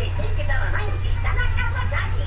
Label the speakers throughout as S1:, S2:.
S1: Presente da mamãe está na casa Dani.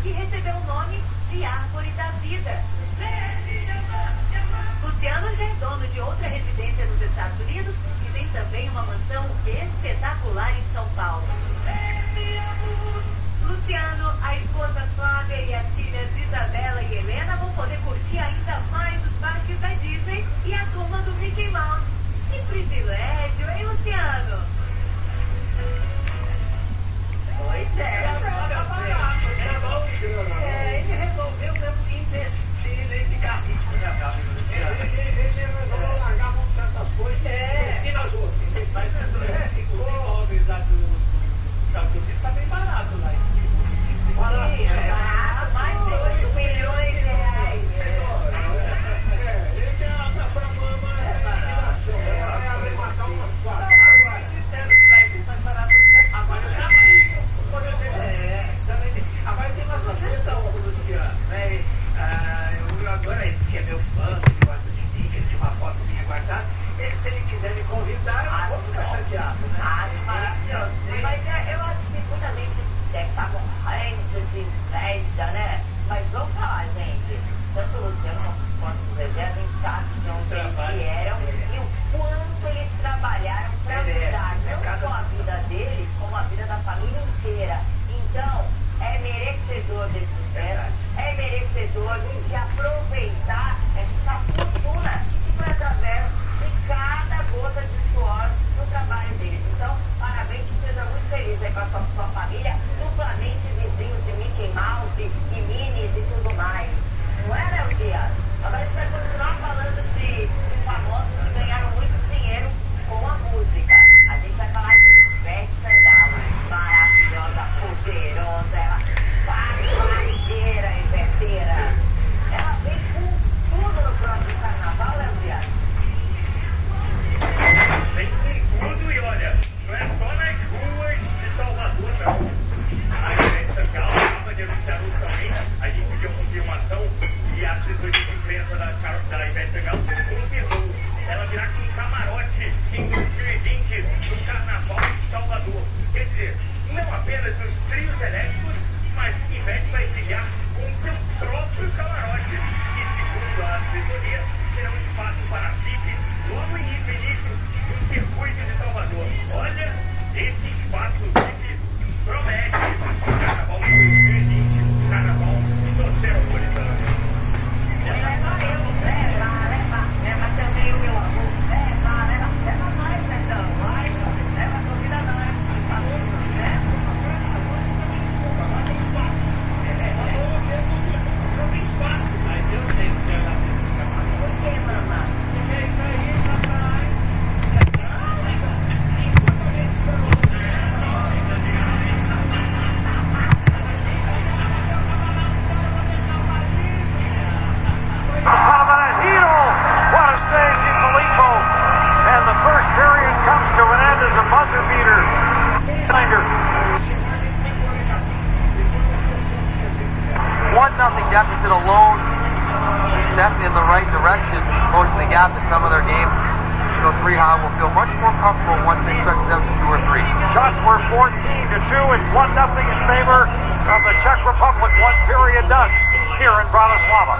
S1: que recebeu o nome de Árvore da Vida. negociando com os reservas, a gente sabe de onde eles vieram e o quanto eles trabalharam para mudar não só a vida deles, como a vida da família inteira. Então, é merecedor desse sucesso, é merecedor de aproveitar essa fortuna que foi através de cada gota de suor no trabalho deles. Então, parabéns, seja muito feliz aí com a sua família, duplamente vizinhos de Mickey Mouse e Minnie e tudo mais. Não é, Léo Dias? Agora a gente vai continuar falando de famosos que ganharam muito dinheiro com a música. A gente vai falar de Beth Sangalo, maravilhosa, poderosa, ela barraqueira e verteira. Ela vem com tudo no próximo carnaval, Léo Dias?
S2: Vem com tudo e olha, não é só nas ruas de Salvador, não. A Beth Sangalo acaba de anunciar oficialmente, a gente pediu a confirmação e a assessoria de imprensa da Beth Sangalo confirmou. Ela virá com camarote em 2020 no Carnaval de Salvador. Quer dizer, não apenas nos trios elétricos, mas Ivete vai brilhar com seu próprio camarote. E segundo a assessoria, terá um espaço para VIPs logo no início do circuito de Salvador. Olha, esse espaço VIP promete. Carnaval de 2020, Carnaval soteropolitano.
S1: Leva também o meu amor. Leva mais, Betão. Vai, leva a comida não, né?
S3: And the first period comes to an end as a buzzer beater.
S4: 1-0 deficit alone. Step in the right direction, closing the gap in some of their games. So 3 high will feel much more comfortable once they stretch it out to 2 or 3.
S3: Shots were 14-2. It's 1-0 in favor of the Czech Republic. 1 period done here in Bratislava.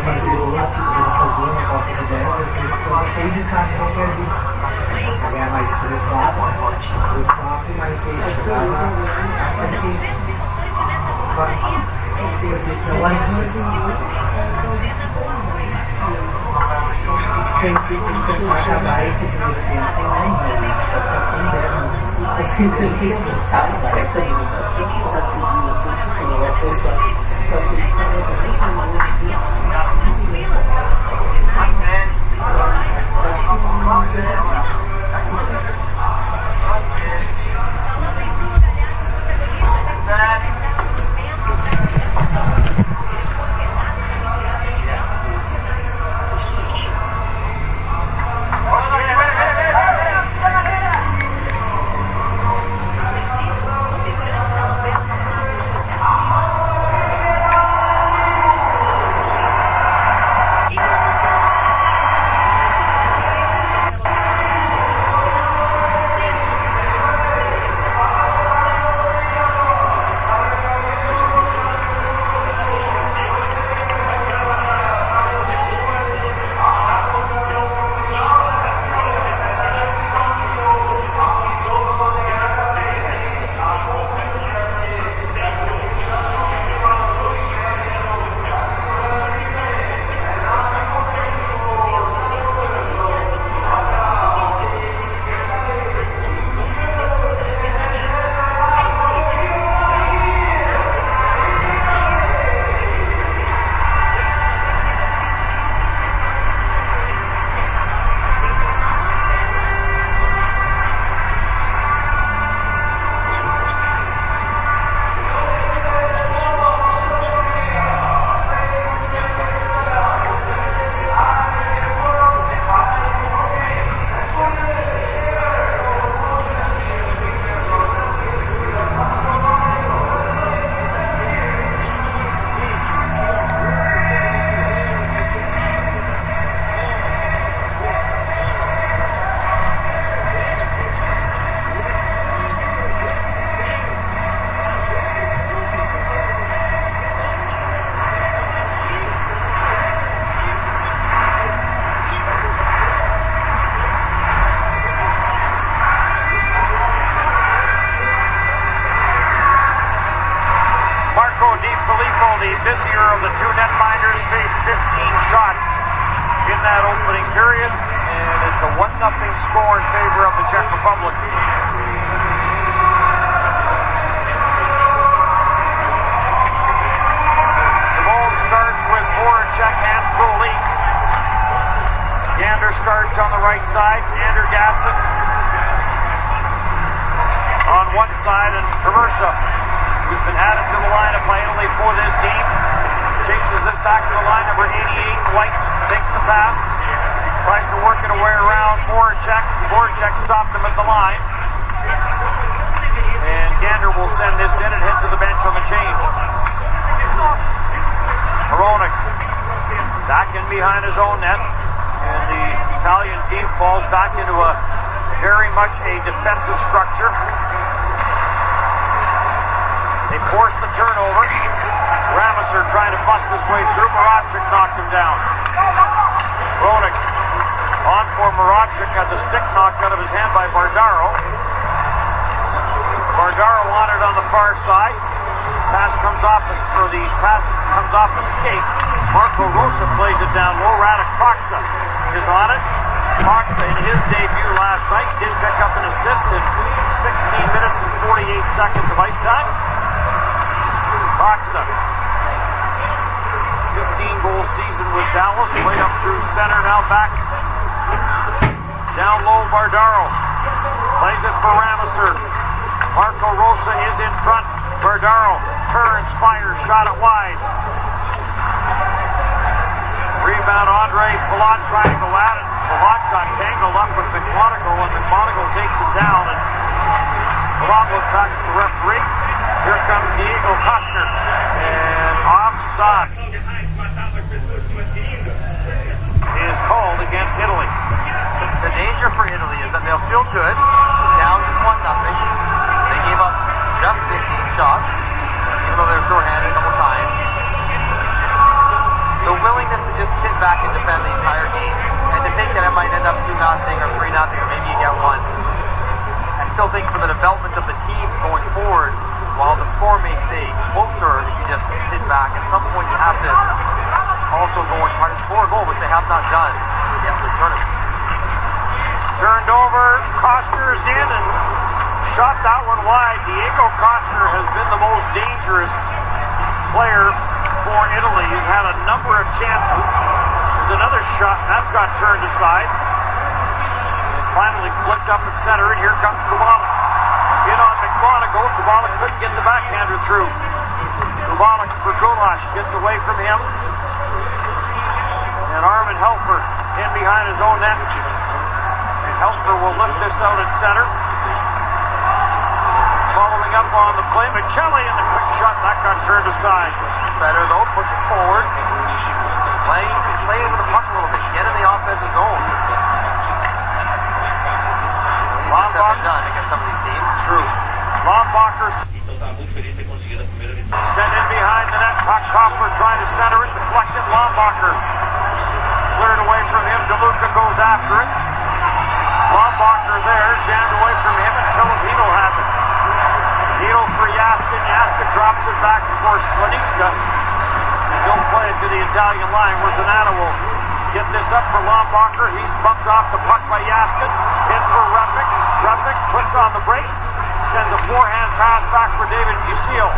S5: fazer o gol aqui, o Salvador na Copa do Brasil, eu queria que fosse 6 encaixes no Brasil. Pra ganhar mais 3, 4, 3, 4 e mais 6 pra jogar na frente. Eu disse lá em tem que tentar acabar esse primeiro tempo só que tá com 10 minutos. Tá, certo? Sem se botar de segundo, assim, porque vai postar.
S3: The busier of the two netminders faced 15 shots in that opening period, and it's a 1-0 score in favor of the Czech Republic. Simone starts with Voracek and Frolik. Gander starts on the right side. Andergassen on one side, and Traversa, who's been added to the lineup by Italy for this game, chases this back to the line. Number 88, White, takes the pass, tries to work it away around Voracek. Voracek stopped him at the line, and Gander will send this in and head to the bench on the change. Hronek back in behind his own net, and the Italian team falls back into a very much a defensive structure. They forced the turnover. Rameser trying to bust his way through. Moravchik knocked him down. Hronek on for Moravchik, had the stick knocked out of his hand by Bardaro. Bardaro on it on the far side. Pass comes off a skate. Marco Rosa plays it down low. Radek Faksa is on it. Faksa in his debut last night did pick up an assist in 16 minutes and 48 seconds of ice time. Faksa, 15-goal season with Dallas, played up through center, now back down low. Bardaro plays it for Rameser. Marco Rosa is in front. Bardaro turns, fires, shot it wide. Rebound, Andre Palat trying to go at it. Palat got tangled up with McMonagle, and McMonagle takes him down, and Palat looks back at the referee. Here comes Diego Costner, and offside is called against Italy.
S4: The danger for Italy is that they'll feel good, down just 1-0. They gave up just 15 shots, even though they were shorthanded a couple times. up 2-0 or 3-0, or maybe you get one. I still think for the development of the team going forward, while the score may stay closer, if you just sit back, at some point you have to also go and try to score a goal, which they have not done yet this tournament.
S3: Turned over, Costner's in and shot that one wide. Diego Costner has been the most dangerous player for Italy. He's had a number of chances. There's another shot, that got turned aside. And finally flipped up at center, and here comes Kubalik. In on McMonagle, Kubalik couldn't get the backhander through. Kubalik for Gulash, gets away from him. And Armin Helfer in behind his own net. And Helfer will lift this out at center. Following up on the play, Michelli and the quick shot, that got turned aside.
S4: Better though, pushing forward. Playing with the puck a little bit, get in the offensive zone.
S3: Lombacher
S4: done against some of these teams.
S3: True. Lombacher sent in behind the net. Puck Koppler trying to center it, deflected. Lombacher cleared away from him. DeLuca goes after it. Lombacher there, jammed away from him, and Filipino has it. Needle for Yaskin. Yaskin drops it back for Sklenichka. And he'll play it to the Italian line where Zanata will get this up for Lombacher. He's bumped off the puck by Yaskin. In for Rudnick. Rudnick puts on the brakes. Sends a forehand pass back for David Musil.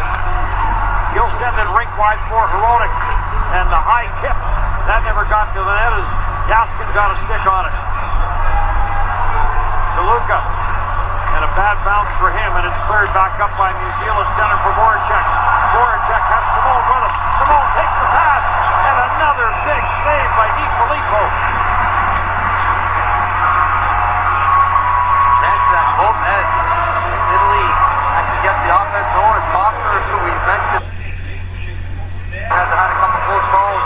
S3: He'll send it rink wide for Hronek. And the high tip. That never got to the net as Yaskin got a stick on it. DeLuca. And a bad bounce for him, and it's cleared back up by Musil at center for Voracek. Voracek has Simone with him. Simone takes the pass, and another big save by Di Filippo.
S4: Chance that both ends. Italy actually gets the offense zone. It's Costner, who we mentioned has had a couple close calls.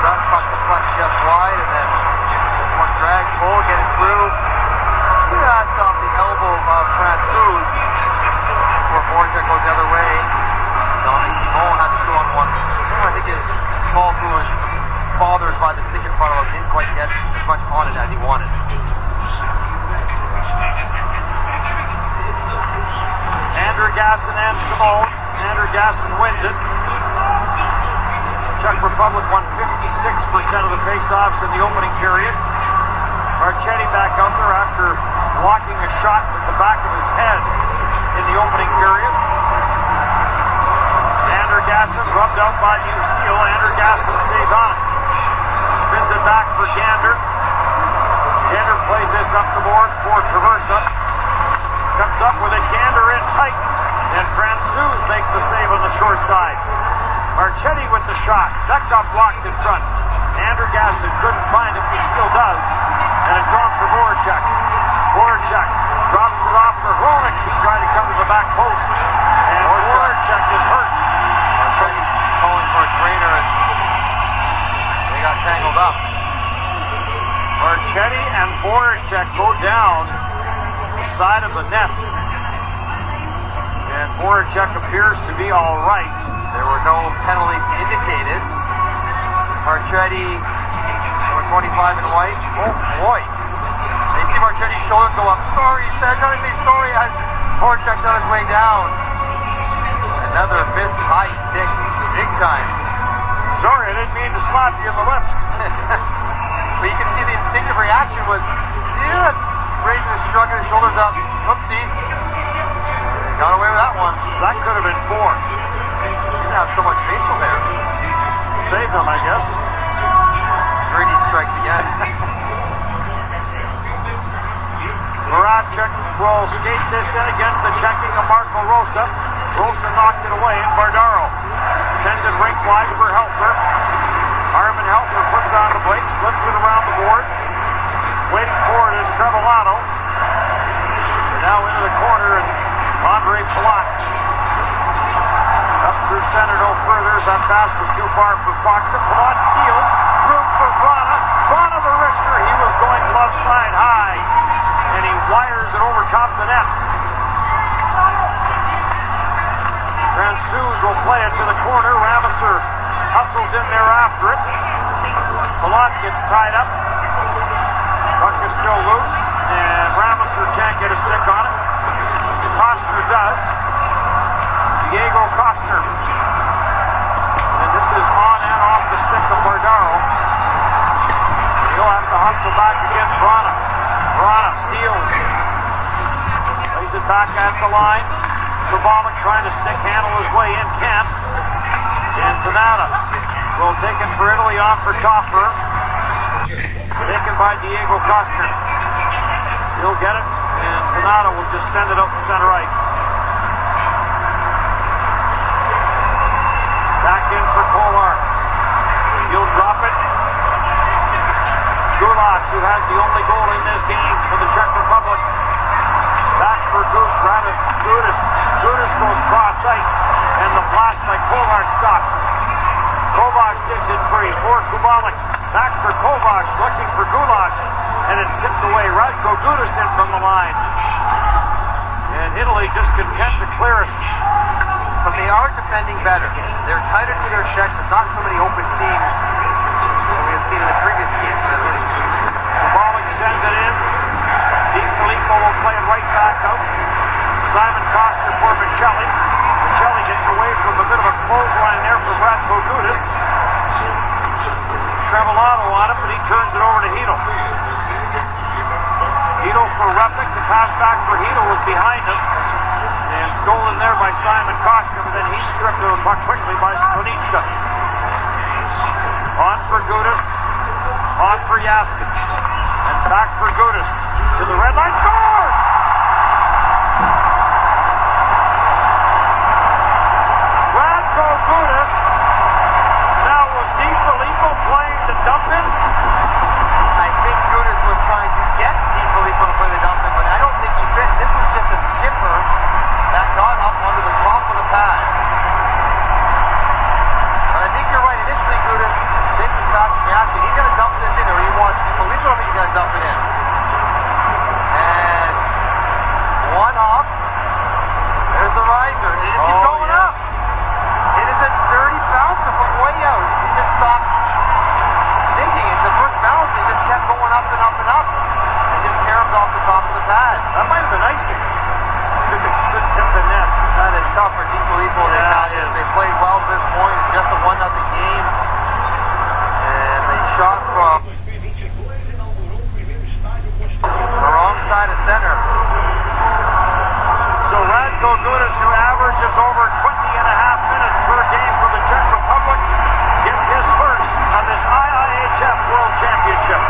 S4: That puck deflects just wide, and then this one drags full, get it through. Just off the elbow of Francouz before Voracek goes the other way. Dominic Simone had the 2-on-1. I think his ball through was bothered by the stick in front of him. Didn't quite get as much on it as he wanted.
S3: Andergasson and Simone. Andergasson wins it. Czech Republic won 56% of the face-offs in the opening period. Marchetti back out there after blocking a shot with the back of his head in the opening period. Andergasson rubbed out by Musil. Andergasson stays on it. Spins it back for Gander. Gander plays this up the boards for Traversa. Comes up with it. Gander in tight. And Francouz makes the save on the short side. Marchetti with the shot. That got blocked in front. Andergasson couldn't find him. He still does. And it's on for Voracek. Voracek drops it off for Hronek. He tried to come to the back post. And Voracek is hurt.
S4: Marchetti calling for a trainer as they got tangled up.
S3: Marchetti and Voracek go down the side of the net. And Voracek appears to be all right.
S4: There were no penalties indicated. Marchetti, number 25 in white. Oh boy. You see Marchetti's shoulders go up. Sorry, he said. Trying to say sorry as Voracek's on his way down. Another missed high stick. Big time.
S3: Sorry, I didn't mean to slap you in the lips.
S4: But you can see the instinctive reaction was, raising his shrugging his shoulders up. Oopsie. Got away with that one.
S3: That could have been 4.
S4: Didn't have so much facial there.
S3: Saved him, I guess.
S4: Brady strikes again.
S3: Voracek will skate this in against the checking of Marco Rosa. Rosa knocked it away, and Bardaro sends it rink wide for Helfer. Armin Helfer puts on the brakes, flips it around the boards. Waiting for it is Trevelano. Now into the corner, and Andre Palat. Up through center, no further, as that pass was too far for Foxa. Palat steals, room for Brana. Brana the wrister, he was going left side high, and he wires it over top the net. Francouz will play it to the corner. Ravisser hustles in there after it. Palat gets tied up. Puck is still loose, and Rameser can't get a stick on it. Costner does. Diego Costner. And this is on and off the stick of Bardaro. He'll have to hustle back against Vrana. Vrana steals. Lays it back at the line. Kubalik trying to stick handle his way in, can't. And Zanata will take it for Italy on for Topper. Taken by Diego Costner. He'll get it, and Zanata will just send it up to center ice. Back in for Kolar. He'll drop it. Gulash, who has the only goal in this game for the Czech Republic. Back for Gudis. Gudis goes cross ice, and the blast by Kolar stopped. Kovac digs it free for Kubalik. Back for Kovac, looking for Gulash, and it's tipped away. Radko Gudis in from the line. And Italy just content to clear it.
S4: But they are defending better. They're tighter to their checks. There's not so many open seams that we have seen in the previous games.
S3: Kubalik sends it in. Di Filippo will play it right back out. Simon Costner for Michelli. Michelli gets away from a bit of a clothesline there for Radko Gudis. Trevelano on it, but he turns it over to Hito. Hito for Repik. The pass back for Hito was behind him. And stolen there by Simon Costner, but then he stripped of the puck quickly by Slanichka. On for Gudis. On for Jaskin. And back for Gudis. To the red line. Scores! Radko Gudis. Now was Di Filippo playing the dump in?
S4: I think Gudis was trying to get Di Filippo to play the dump in, but I don't think he fit. This was just a skipper that got up onto the top of the pad. But I think you're right. Initially, Gudis, this is faster than asking. He's going to dump this in, or he wants Di Filippo, or he's going to dump it in. And one hop. There's the riser. And it just keeps going up. It is a dirty bouncer from way out. It just stopped sinking. And the first bounce, it just kept going up and up and up. And just caromed off the top of the pad.
S3: That might have been icing.
S4: That is tough for Di Filippo and the Italians. They played well to this point. It's just a 1-0 game. And they shot from the wrong side of center.
S3: So Radko Gudis, who averages over 20.5 minutes per game for the Czech Republic, gets his first on this IIHF World Championship.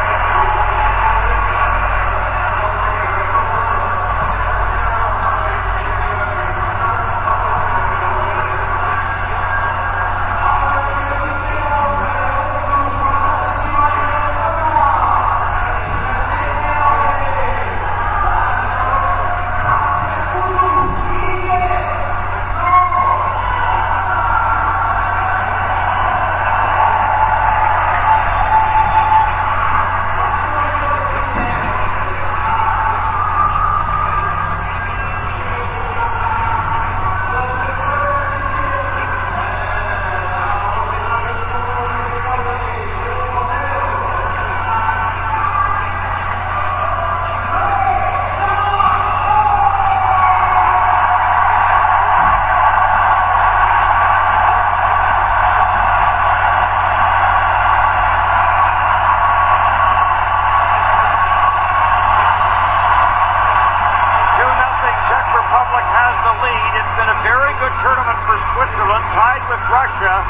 S3: Tournament for Switzerland, tied with Russia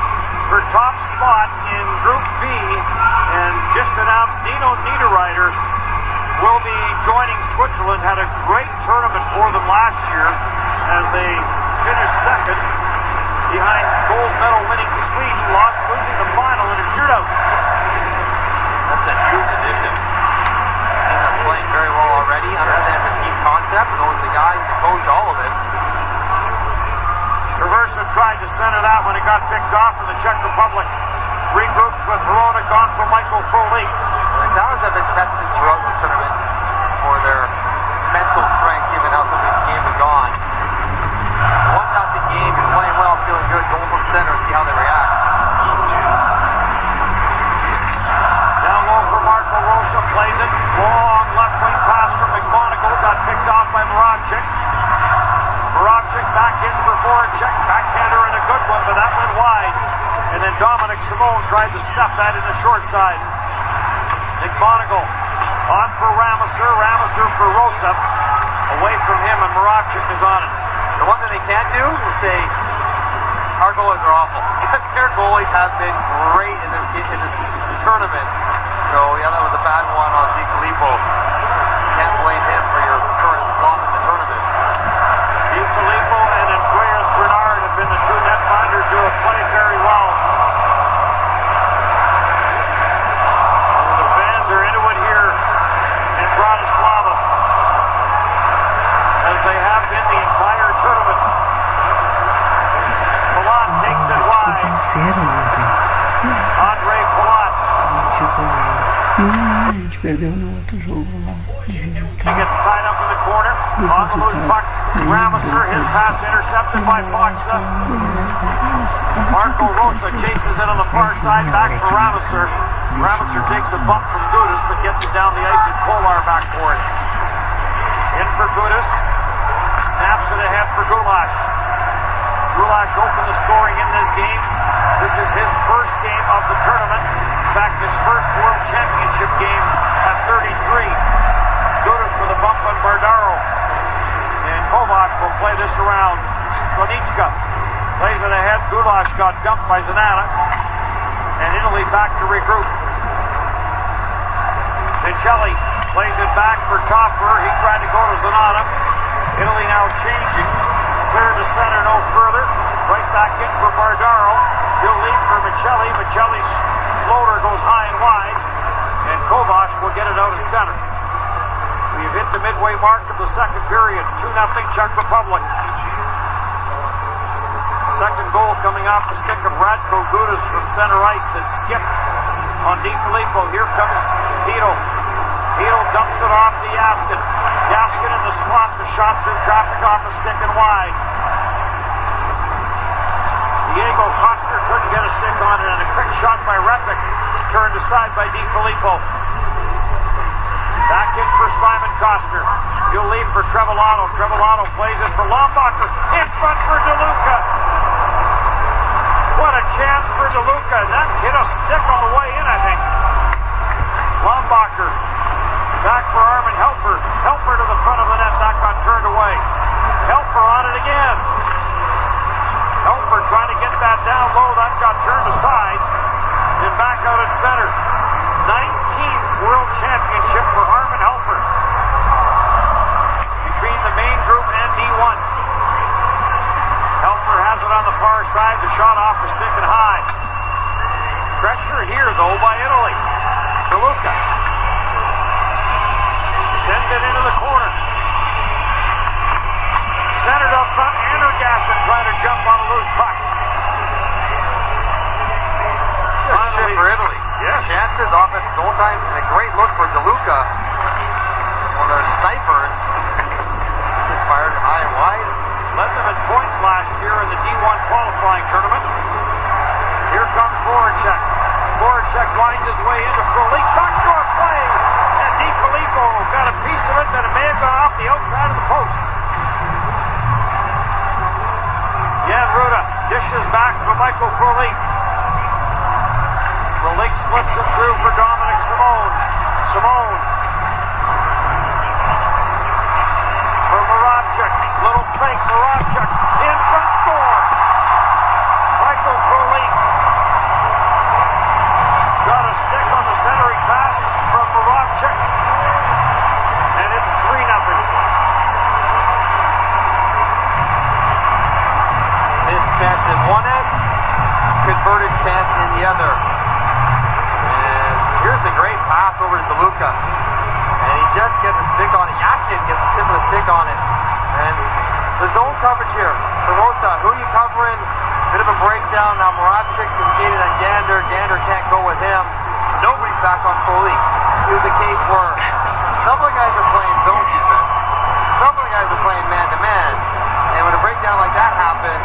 S3: for top spot in Group B, and just announced Nino Niederreiter will be joining Switzerland. Had a great tournament for them last year as they finished second behind gold medal winning Sweden, losing the final in a shootout.
S4: That's a huge addition. The team that's playing very well already, understands the team concept, knows the guys to coach all of it.
S3: Traversa tried to center that when it got picked off, and the Czech Republic regroups with Verona, gone for Michael Foley.
S4: The Italians have been tested throughout this tournament for their mental strength, given how some of these games have gone. 1-0 game, you're playing well, feeling good, going from center and see how they react.
S3: Down low for Marco Rosa, plays it long Dominic Simone tried to stuff that in the short side. Nick Monagle on for Rameser for Rosa. Away from him, and Moravchik is on it.
S4: The one that they can't do is say, our goalies are awful. Because their goalies have been great in this tournament. So, yeah, that was a bad one on DiFilippo. Can't blame him for your current lot in the tournament.
S3: DiFilippo and Andreas Bernard have been the two netminders who have played very well. And the fans are into it here in Bratislava, as they have been the entire tournament. Palat takes it wide. Andre Palat.
S6: A gente perdeu no outro jogo lá.
S3: He gets tied up in the corner. On the loose puck. Rameser, his pass intercepted by Foxa. Marco Rosa chases it on the far side, back for Rameser. Rameser takes a bump from Gudas, but gets it down the ice, and Kolar back for it. In for Gudas. Snaps it ahead for Gulash. Gulash opened the scoring in this game. This is his first game of the tournament. In fact, his first World Championship game at 33. Gudas with a bump on Bardaro. And Kovac will play this around. Slanichka plays it ahead. Gulash got dumped by Zanata. And Italy back to regroup. Vincelli plays it back for Toffer. He tried to go to Zanata. Italy now changing. Clear to center, no further. Right back in for Bardaro. He'll lead for Michelli. Michelli's floater goes high and wide. And Kovac will get it out at center. We've hit the midway mark of the second period. 2-0 Czech Republic. Second goal coming off the stick of Radko Gudas from center ice that skipped on DiFilippo. Here comes Hito. Hito dumps it off to Yaskin. Yaskin in the slot. The shot through traffic off a stick and wide. Diego Coster couldn't get a stick on it, and a quick shot by Repic. Turned aside by DiFilippo. Back in for Simon Costner. He'll lead for Trevillato. Trevillato plays it for Lombacher. In front for DeLuca. What a chance for DeLuca. That hit a stick on the way in, I think. Lombacher. Back for Armin Helfer. Helfer to the front of the net. That got turned away. Helfer on it again. Helfer trying to get that down low. That got turned aside. And back out at center. 19th World Championship for Armin Helfer. Between the main group and D1. Helfer has it on the far side. The shot off the stick and high. Pressure here, though, by Italy. DeLuca. Sends it into the corner. Centered up front. Andergasson trying to jump on a loose puck.
S4: Good shit for Italy.
S3: Yes.
S4: Chances, offensive goal time, and a great look for DeLuca. One of their snipers. Just fired high and wide.
S3: Led them in points last year in the D1 qualifying tournament. Here comes Voracek. Voracek winds his way into Frolik. Backdoor play. And DiFilippo got a piece of it that it may have gone off the outside of the post. Jan Ruda dishes back for Michael Frolik. Frolik slips it through for Dominic Simone. Simone. For Moravchik. Little fake. Moravchik. In front score. Michael Frolik. Got a stick on the centering pass from Moravchik. And it's 3-0.
S4: Missed chance in one end. Converted chance in the other. And here's the great pass over to DeLuca. And he just gets a stick on it. Yaskin gets the tip of the stick on it. And the zone coverage here for Rosa. Who are you covering? Bit of a breakdown. Now Moravchik can skate it on Gander. Gander can't go with him. Nobody's back on Foley. It was a case where some of the guys are playing zone defense. Some of the guys are playing man-to-man. And when a breakdown like that happens,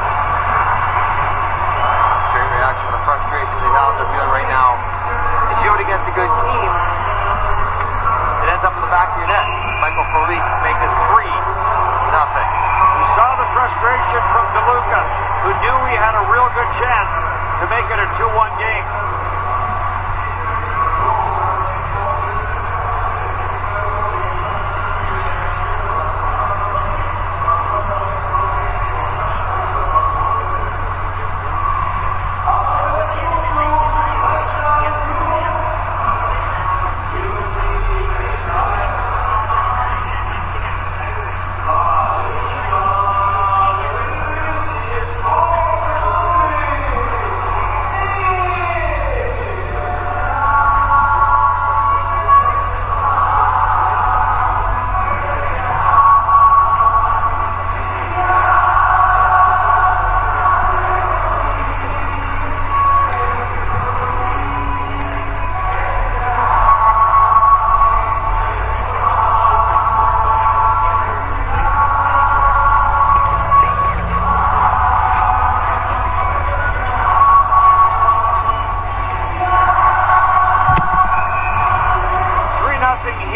S4: great reaction to the frustration the Italians are feeling right now. If you do it against a good team, it ends up in the back of your net. Michael Frolik makes it 3-0.
S3: We saw the frustration from DeLuca, who knew he had a real good chance to make it it a 2-1 game.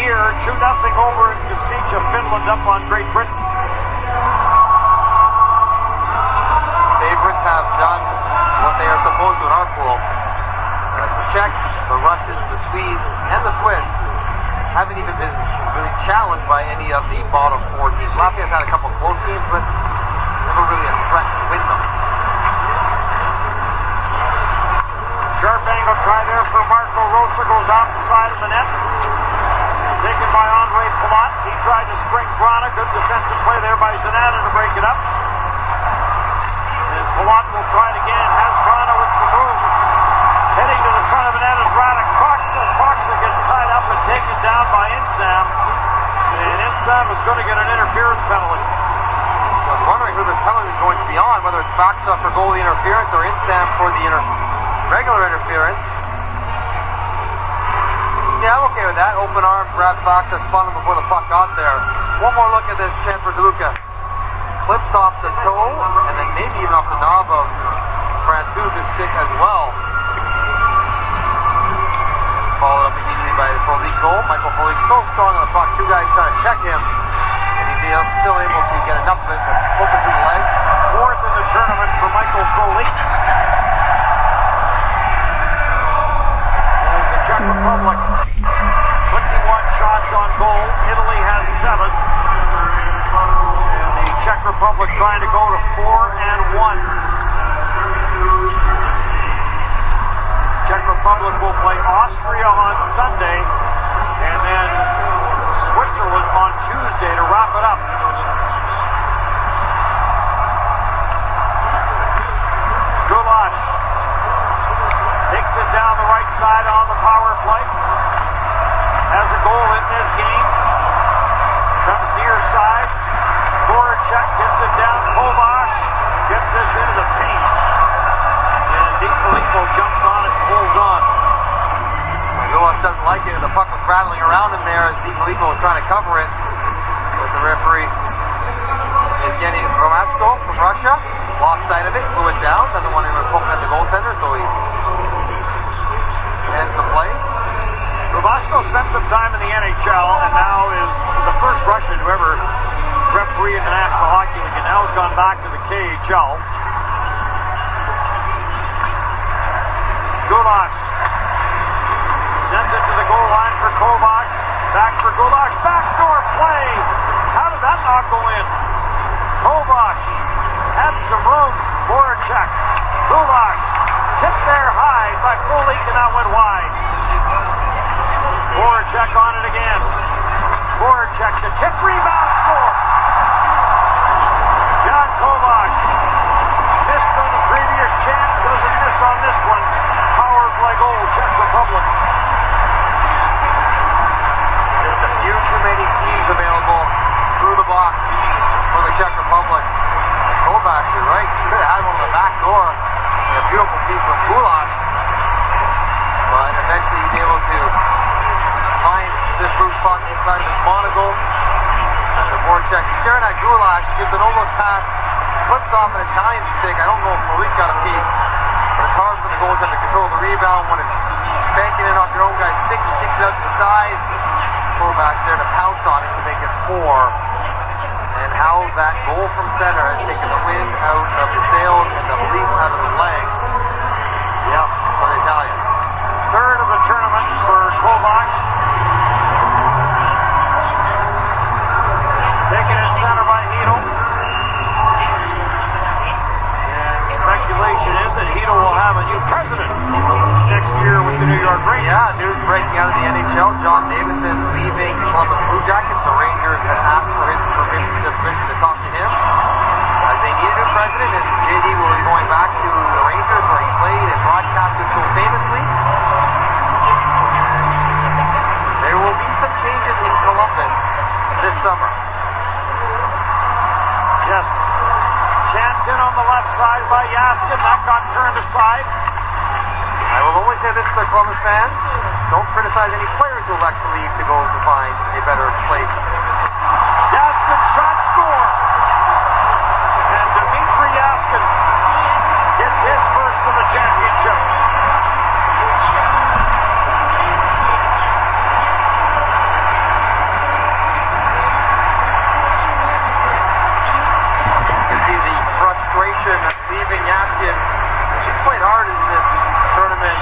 S3: Here, 2-0 over in the siege of Finland up on Great Britain.
S4: Favorites have done what they are supposed to in our pool. The Czechs, the Russians, the Swedes, and the Swiss haven't even been really challenged by any of the bottom 4 teams. Latvia's had a couple close games, but never really a threat to win them.
S3: Sharp angle try there for Marco Rosa, goes off the side of the net. Taken by Andre Palat. He tried to spring Grana. Good defensive play there by Zanata to break it up. And Palat will try it again. Has Grana with some room. Heading to the front of the net is Radek Faksa. Faksa gets tied up and taken down by Insam. And Insam is going to get an interference penalty.
S4: I was wondering who this penalty is going to be on, whether it's Faksa for goalie interference or Insam for the regular interference. Yeah, I'm okay with that. Open arm, grab Faksa, spun him before the puck got there. One more look at this chance for Deluca. Clips off the toe, and then maybe even off the knob of Francouz's stick as well. Followed up immediately by the Foley goal. Michael Foley so strong on the puck. 2 guys trying to check him, and he's still able to get enough of it to poke it through the legs.
S3: 4th in the tournament for Michael Foley. There's the Czech Republic. 21 shots on goal. Italy has 7. And the Czech Republic trying to go to 4-1. Czech Republic will play Austria on Sunday and then Switzerland on Tuesday to wrap it up. Gulash takes it down the right side on the power play. Has a goal in this game. Comes near side. Voracek gets it down. Kovash gets this into the paint. And DiFilippo jumps on it and holds on.
S4: Gulash doesn't like it, and the puck was rattling around him there as DiFilippo was trying to cover it. But the referee, Evgeny Romasko from Russia, lost sight of it, blew it down. Doesn't want anyone poking at the goaltender, so he ends the play.
S3: Romasko spent some time in the NHL and now is the first Russian to ever referee in the National Hockey League, and now has gone back to the KHL. Gulash sends it to the goal line for Kovac. Back for Gulash. Backdoor play. How did that not go in? Kovac had some room. Voracek. Gulash tipped there high, but Foley cannot win wide. Voracek on it again. Voracek, the tip, rebound, score. Jan Kovac missed on the previous chance, doesn't miss on this one. Power play goal, Czech Republic.
S4: Just a few too many seams available through the box for the Czech Republic. Kovac, you're right, could have had one on the back door. And a beautiful feed from Gulash. But eventually he's able to find this loose puck inside of his monocle. After Voracek staring at Gulash, gives an no-look pass, flips off an Italian stick. I don't know if Malik got a piece, but it's hard for the goaltender to control the rebound when it's banking in off your own guy's stick. He kicks it out to the side. Kovac there to pounce on it to make it 4. And how that goal from center has taken the wind out of the sails and the leap out of the legs.
S3: Yeah, are great.
S4: Yeah, news breaking out of the NHL. John Davidson leaving the Columbus Blue Jackets. The Rangers had asked for his permission to talk to him. They need a new president, and JD will be going back to the Rangers where he played and broadcasted so famously. And there will be some changes in Columbus this summer.
S3: Yes. Chance in on the left side by Yaskin. That got turned aside.
S4: I will only say this to the Columbus fans. Don't criticize any players who elect to leave to go to find a better place.
S3: Yaskin shot score. And Dmitry Yaskin gets his first of the championship.
S4: Leaving Yaskin. She's played hard in this tournament,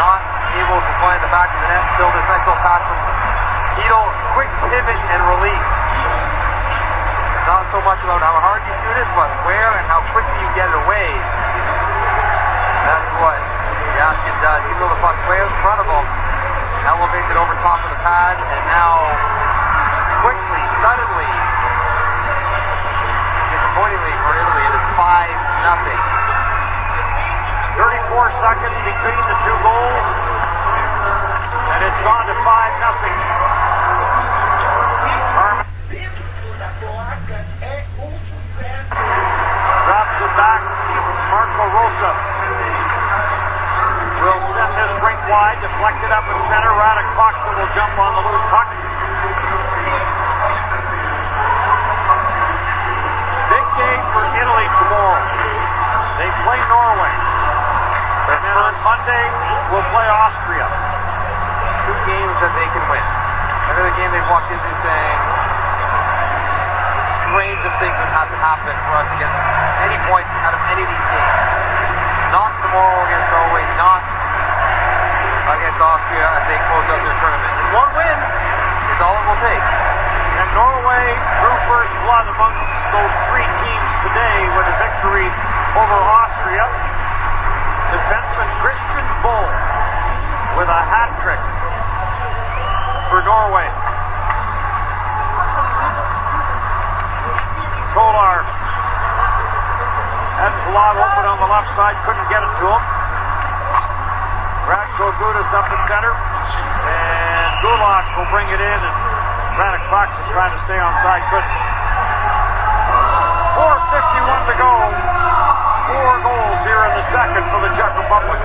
S4: not able to find the back of the net until this nice little pass from Ito. Quick pivot and release. Not so much about how hard you shoot it, but where and how quickly you get it away. That's what Yaskin does. Even though the puck's way in front of him, elevates it over top of the pad, and now quickly, suddenly, disappointingly for Italy, it is 5-0.
S3: 34 seconds between the two goals, and it's gone to 5-0. Drops it back. Marco Rosa will send this rink wide, deflected up in center. Radek Faksa will jump on the loose puck. Big game for Italy tomorrow. They play Norway. And then on Monday, we'll play Austria.
S4: 2 games that they can win. Every game they've walked into saying, the strangest things would have to happen for us to get any points out of any of these games. Not tomorrow against Norway, not against Austria as they close out their tournament. And 1 win is all it will take.
S3: And Norway drew first blood amongst those 3 teams today with a victory over Austria. Defenseman Christian Bull with a hat trick for Norway. Kolar had Palat open on the left side, couldn't get it to him. Radko Gudas up at center, and Gulash will bring it in, and Radek Faksa trying to stay on side, couldn't. 4:51 to go. 4 goals here in the second for the Czech Republic.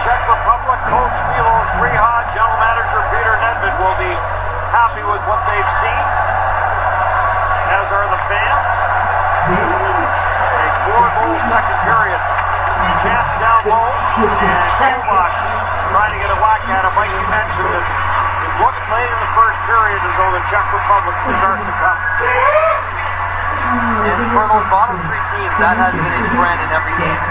S3: Czech Republic coach Milos Riha, general manager Peter Nedved will be happy with what they've seen, as are the fans. A 4-goal second period. Chance down low, and Kovac trying to get a whack at it. Like you mentioned, it looked late in the first period as though the Czech Republic was starting to come.
S4: And for those bottom 3 teams, that has been a trend in every game.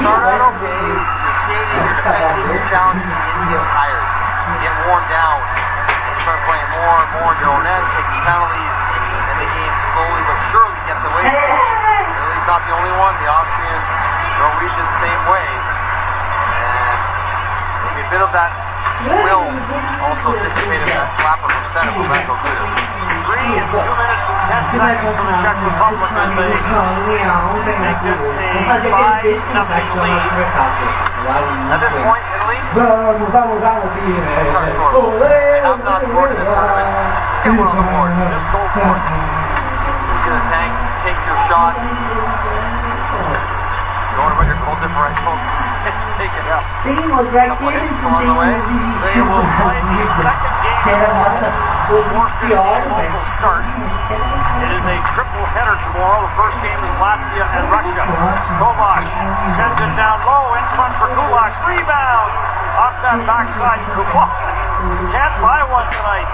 S4: Start out okay, you're skating, you're defending, you're challenging, and then you get tired. You get worn down, and you start playing more and more into your own end, taking penalties, and the game slowly but surely gets away from you. At least not the only one. The Austrians, Norwegians, the same way. And maybe a bit of that will also dissipated that slapper from center from Radko Gudas. 3
S3: in 2 minutes and 10 seconds for the Czech Republic as they make this a 5-0 lead.
S4: At this point, Italy
S5: Vamos, Pire.
S4: have not scored in this tournament. Let's get one on the board.
S3: Just go for it.
S4: Get a tank, take your shots. Don't worry about your goal differential. Take it up.
S5: Seguimos, Raquel,
S4: On the way.
S3: They will play the second game
S5: que era a nossa pior,
S3: local start. It is a triple header tomorrow. The first game is Latvia and Russia. Kovac sends it down low in front for Gulash. Rebound off that backside. Kovac can't buy one tonight.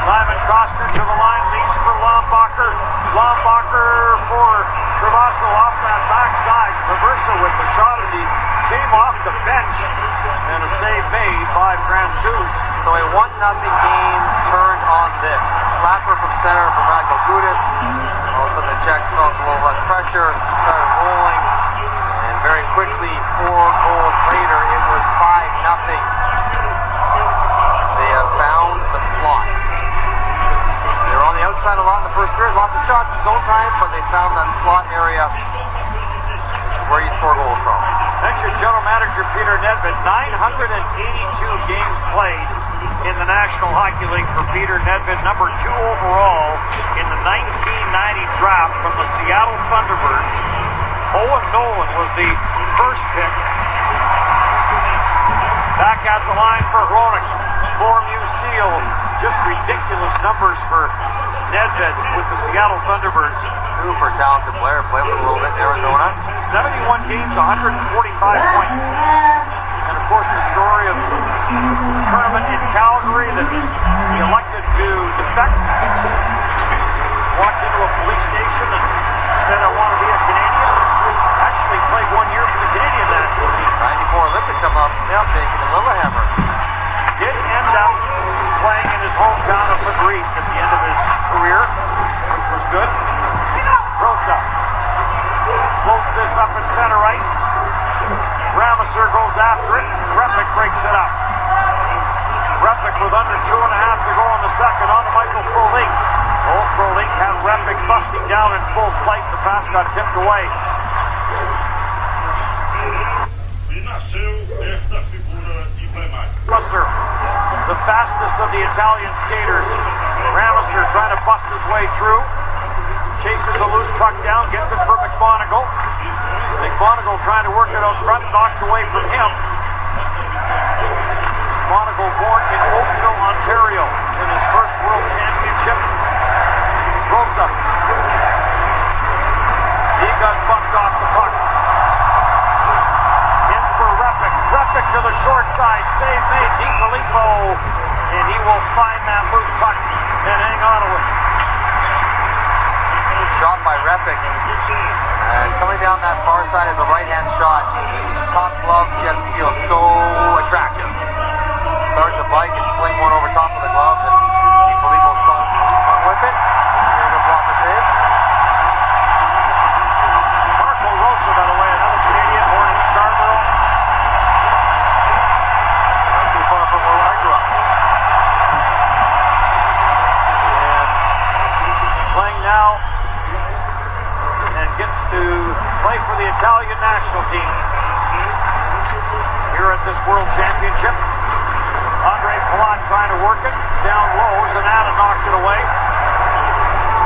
S3: Simon Costner to the line, leads for Lombacher. Lombacher for Travasso off that backside. Traversa with the shot as he came off the bench. And a save made by Francouz.
S4: So a 1-0 game turned on this. Slapper from center from Radko Gudas. All of a sudden the Czechs felt a little less pressure, started rolling, and very quickly, 4 goals later, it was 5-0. They have found the slot. They were on the outside a lot in the first period, lots of shots in zone time, but they found that slot area where you score goals from.
S3: Mentioned General Manager Peter Nedved, 982 games played in the National Hockey League for Peter Nedved, number 2 overall in the 1990 draft from the Seattle Thunderbirds. Owen Nolan was the first pick. Back at the line for Hronek. Formue Seal, just ridiculous numbers for Nedved with the Seattle Thunderbirds.
S4: Super talented player, played with a little bit in Arizona.
S3: 71 games, 145 points. And of course the story of the tournament in Calgary that he elected to defect. Walked into a police station and said, I want to be a Canadian. Actually played 1 year for the Canadian national team.
S4: 94 Olympics come up, taking the Lillehammer.
S3: Did end up playing in his hometown of Madrid at the end of his career, which was good. Rosa floats this up in center ice. Ramasur goes after it. Repik breaks it up. Repik with under 2.5 to go in the second on to Michael Frolik. Old Frolik had Repik busting down in full flight. The pass got tipped away. Ramasur, the fastest of the Italian skaters. Ramasur trying to bust his way through. Chases a loose puck down, gets it for McMonagle. McMonagle trying to work it out front, knocked away from him. McMonagle born in Oakville, Ontario, in his first World Championship. Rosa. He got bumped off the puck. In for Repik. Repik to the short side. Save made. DiFilippo. And he will find that loose puck and hang on to it.
S4: Shot by Repik. And coming down that far side of the right-hand shot, top glove just feels so attractive. Start the bike and sling one over top of the glove, and DiFilippo shot with it. Here's a block to save.
S3: Marco Rosa, by the way, another Canadian born in Scarborough.
S4: Not too far from where I grew up.
S3: And playing now, and gets to play for the Italian national team here at this World Championship. Andre Palat trying to work it down low. Zanata knocked it away.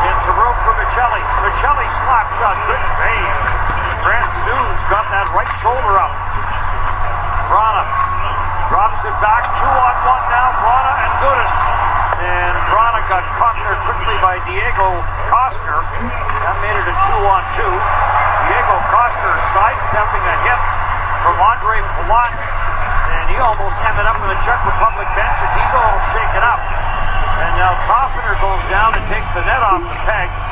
S3: And some room for Michelli. Michelli slap shot, good save. Francouz got that right shoulder up. Brana drops it back, 2-on-1 now. Brana and Gudas. And Brana got caught there quickly by Diego Costner. That made it a 2-on-2. Diego Costner sidestepping a hit from Andre Palat. And he almost ended up in the Czech Republic bench, and he's all shaken up. And now Toffener goes down and takes the net off the pegs.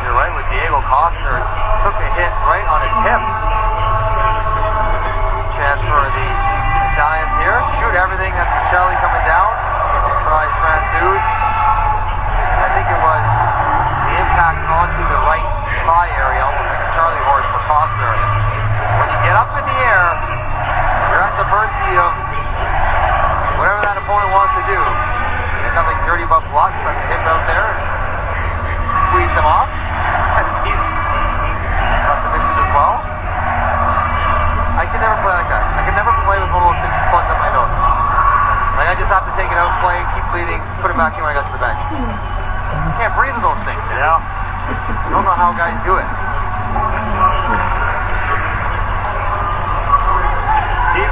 S4: You're right with Diego Costner. Took a hit right on his hip. Chance for the Italians here. Shoot everything. That's Michelli coming down. Tries Francouz. And I think it was the impact onto the right thigh area, almost like a Charlie horse for Costner. When you get up in the air, you're at the mercy of whatever that opponent wants to do. There's nothing dirty about blocks, but to hit out there and squeeze them off. And he's submission as well. I can never play like that. I can never play with one of those things plugged up my nose. Like I just have to take it out, play, keep bleeding, put it back in when I got to the bench. You can't breathe with those things. Yeah. I don't know how guys do it.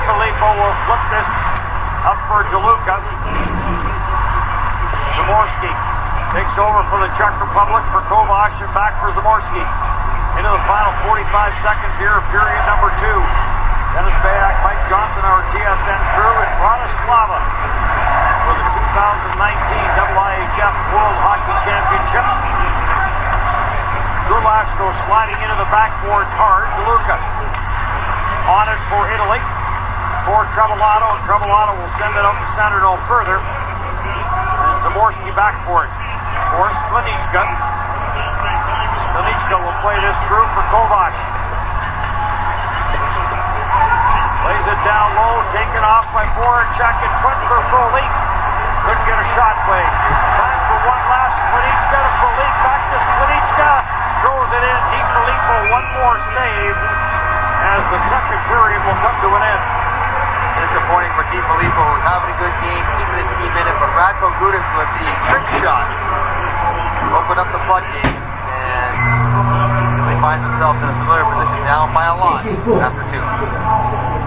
S3: Filippo will flip this up for DeLuca. Zamorsky takes over for the Czech Republic for Kovac and back for Zamorsky. Into the final 45 seconds here of period number 2. Dennis Bayak, Mike Johnson, our TSN crew in Bratislava for the 2019 IIHF World Hockey Championship. Gulash goes sliding into the backboards hard. DeLuca on it for Italy. For Trebolato, and Trebolato will send it up the center no further. And Zamorsky back for it. For Sklenicka. Sklenicka will play this through for Kovac. Lays it down low, taken off by Voracek in front for Frolik. Couldn't get a shot play. Time for one last Sklenicka to Frolik. Back to Sklenicka. Throws it in. DiFilippo, one more save as the second period will come to an end.
S4: Disappointing for DiFilippo, who's having a good game, keeping his team in it, but Radko Gudas with the trick shot opened up the floodgates, and they find themselves in a familiar position down by a lot after 2.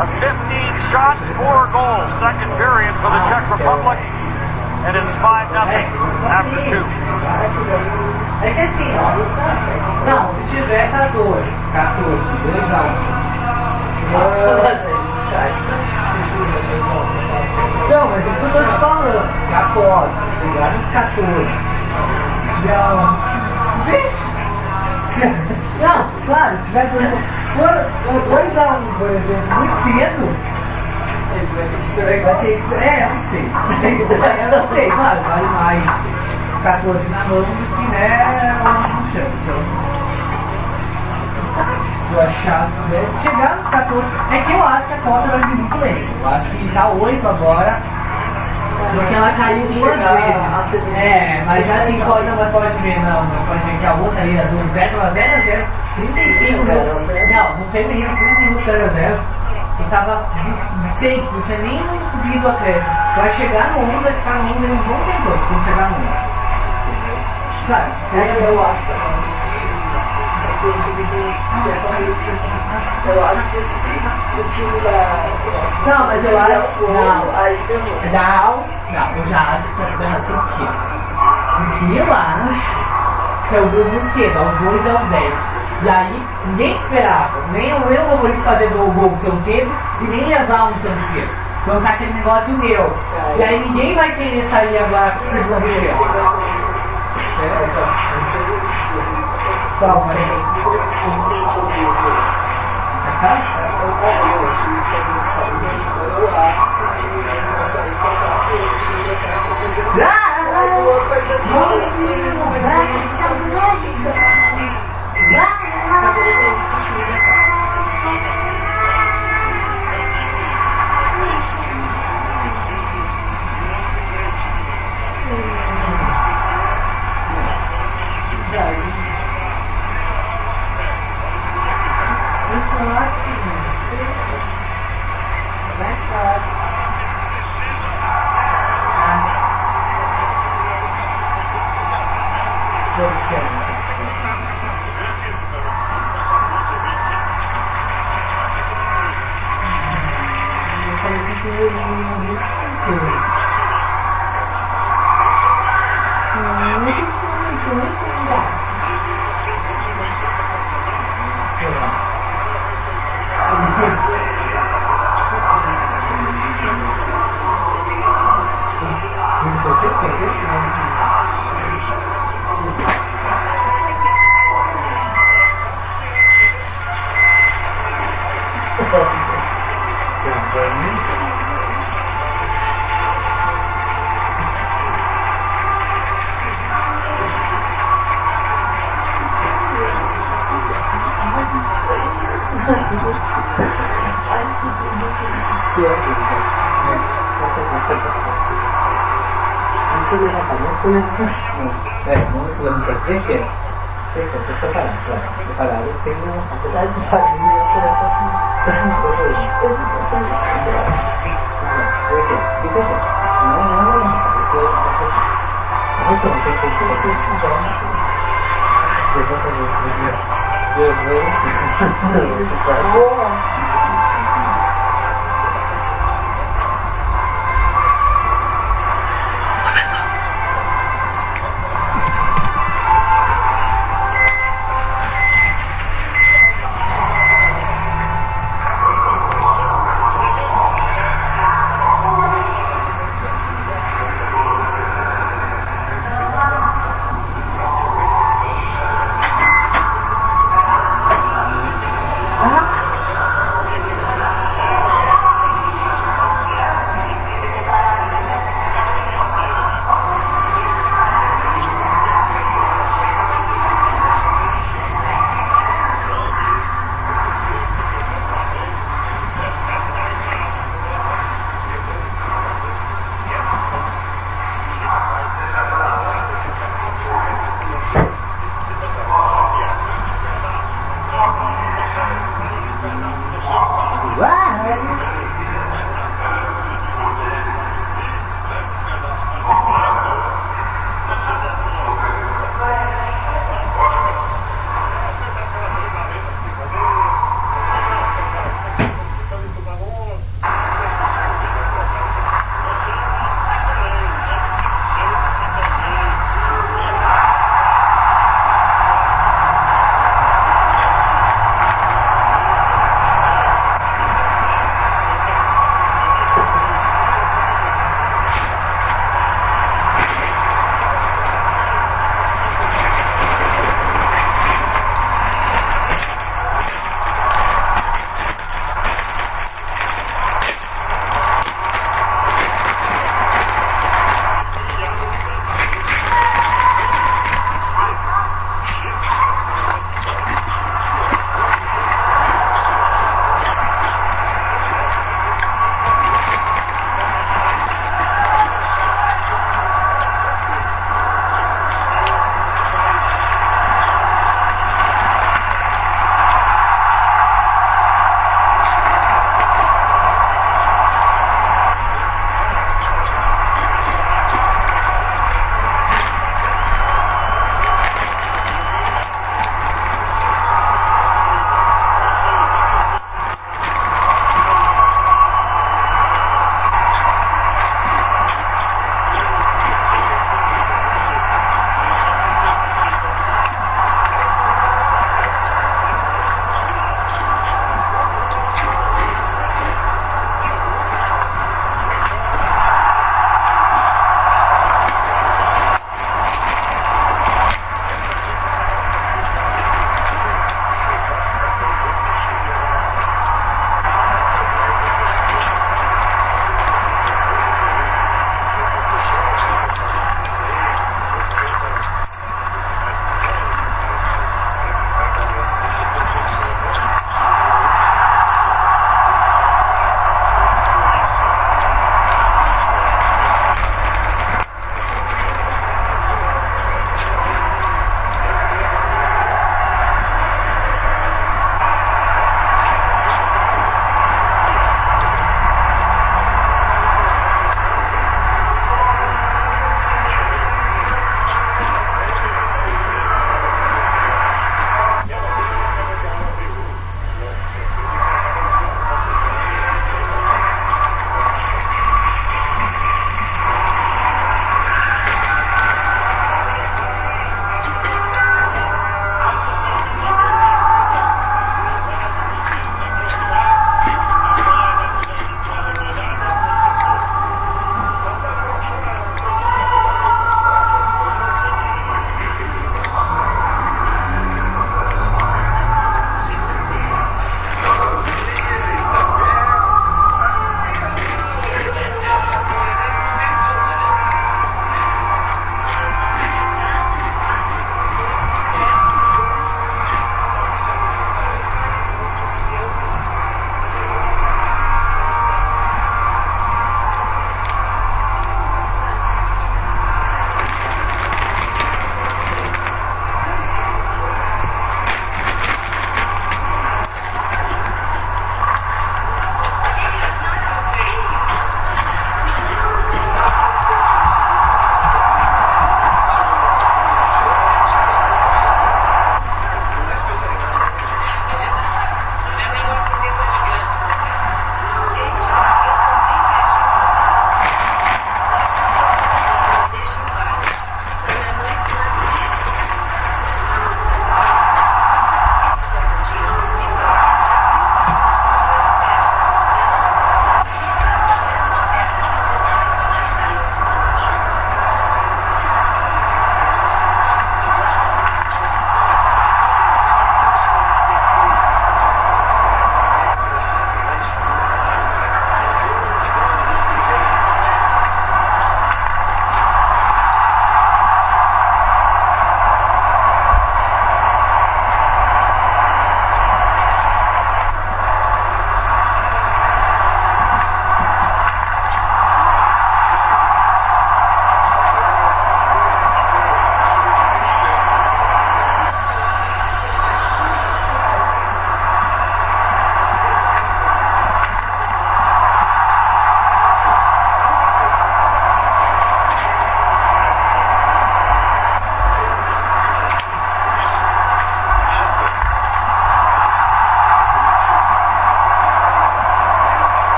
S3: A 15 shots, 4 goals, second period for the Czech Republic, and it's 5-0 after 2.
S5: É que assim, ó, não, se tiver 14, 2-1. Não, mas isso que eu tô te falando, 14, chegar nos 14. Não, deixa. Não, claro, se tiver 2-1, por exemplo, muito cedo, vai ter que esperar, eu não sei. Eu não sei, claro, vale mais 14 na mão do que, né, no chão. Então, se eu achar que pudesse chegar nos 14, é que eu acho que a cota vai vir muito lenta. Eu acho que tá 8 agora, porque ela caiu duas vezes. É, mas assim, pode ver, não pode ver que a outra ali, a do 0-0, 35 minutos. Não, no feminino, 5 minutos 0-0. E tava safe, não tinha nem subido o acréscimo. Vai chegar no 11, vai ficar no 11 em um bom tempo quando chegar no 11. Claro, eu acho também. Eu acho que o time da. Não, mas eu acho. Não, aí ferrou. Não, eu já acho que tá dando sentido. Porque eu acho que saiu muito cedo, aos 2 e aos 10. E aí, ninguém esperava. Nem o meu favorito fazer o gol tão cedo e nem levar um tão cedo. Então tá aquele negócio meu. E aí ninguém vai querer sair agora com o segundo tempo. Qual, mas... você levantar, não você levantar. Vamos levantar. Deixa. Tô preparado, vai. Preparado sem levantar. Apesar de farinha, eu tô levantando. Fica aqui. Não. Nossa, não tem como você levanta a gente.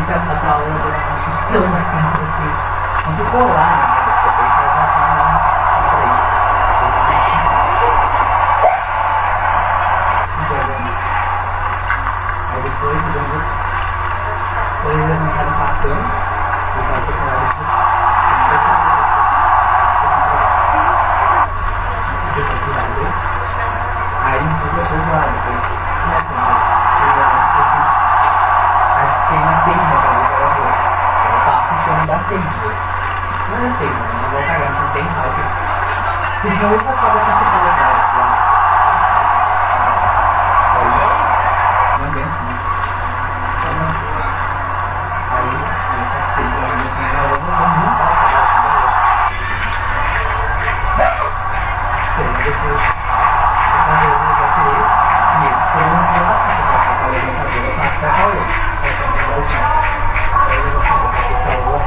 S5: perto da aula, eu tão assim, não ficou lá, né? Depois já aí depois, eles não estavam passando, eu passei com ela aí o professor lá, depois aí fiquei na seis, né, eu passo o chão das seis, não é seis, não vou cagar, não tem raiva, se já outra coisa pra você colocar lá, não aguento, né, aí eu passei pra mim, eu vou muito depois eu já tirei e eles foram no meu passado, eu passo pra Paulo, aí eu vou falar que ela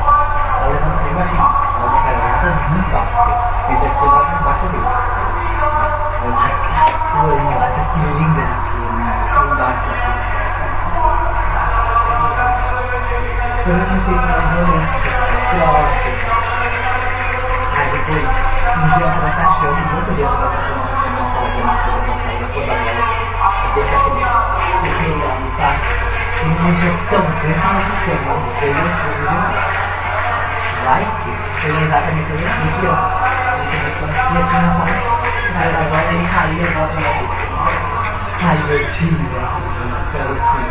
S5: levantou bem baixinho, ela me carregava muito baixo, porque ele deve ter lá embaixo dele. Eu tinha florinha, eu achei que linda de embaixo aqui. Eu não sei se ela violenta, que hora aqui. Aí depois, um dia eu começo a chão, muito dia eu começo a chão. Deixa aquele ali, tá? E um majetão, pensa um majetão, não sei like, foi exatamente aqui, ó. Ele começou aqui na parte, agora ele caiu e volta na boca. Ai, meu time, né? Quero que...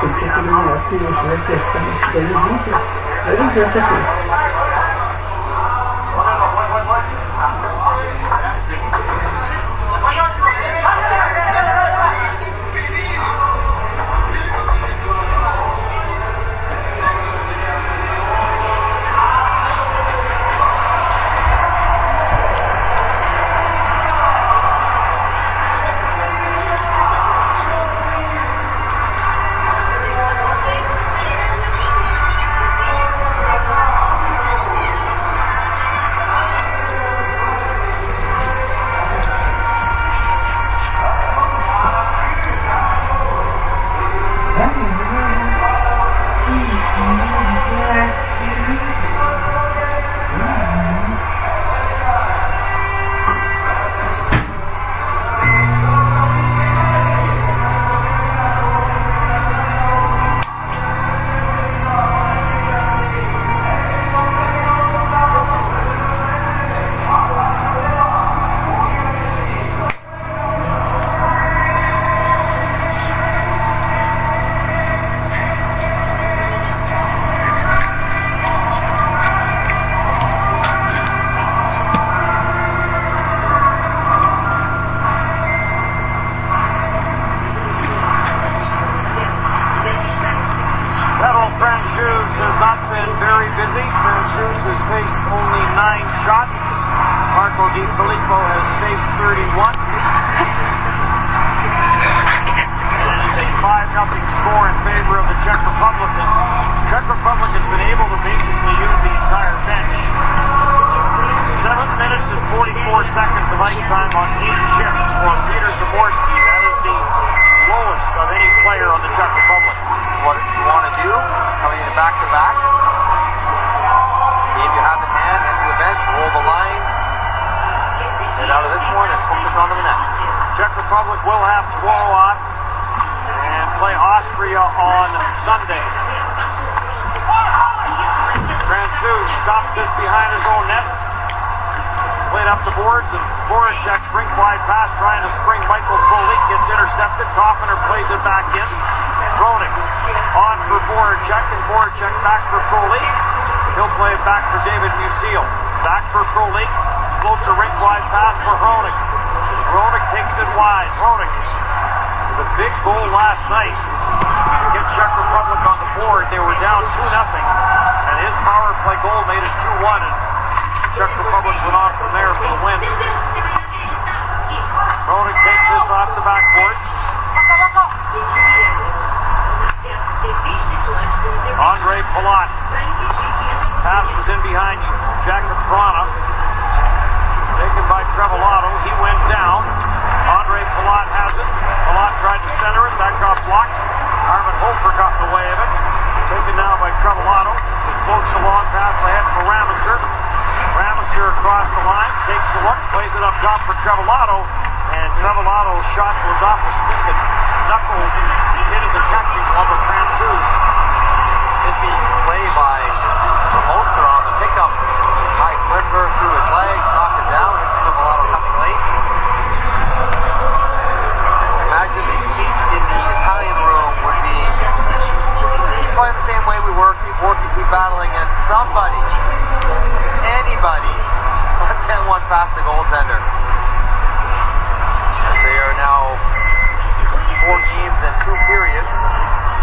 S6: Porque aquele negócio que mexeu aqui, fica mexendo, gente. Eu não entendo assim.
S3: big goal last night to get Czech Republic on the board. They were down 2-0, and his power play goal made it 2-1, and Czech Republic went on from there for the win. Hronek takes this off the backboards. Andre Palat. Pass was in behind Jack Prana. Taken by Trevillato. He went down. Andre Palat has it. Palat tried to center it. That got blocked. Armin Hofer got in the way of it. Taken now by Trevillato. Floats the long pass ahead for Rameser. Rameser across the line. Takes a look. Plays it up top for Trevillato. And Trevillato's shot goes off a stick and knuckles into the catching of the Francouz.
S4: Hit the play by Ramoser on the pickup. High flipper through his leg, knocked it down. Trevillato coming late. Imagine the heat in the Italian room would be playing the same way we work, keep battling against somebody, anybody. Let's get one past the goaltender. They are now 4 games and 2 periods,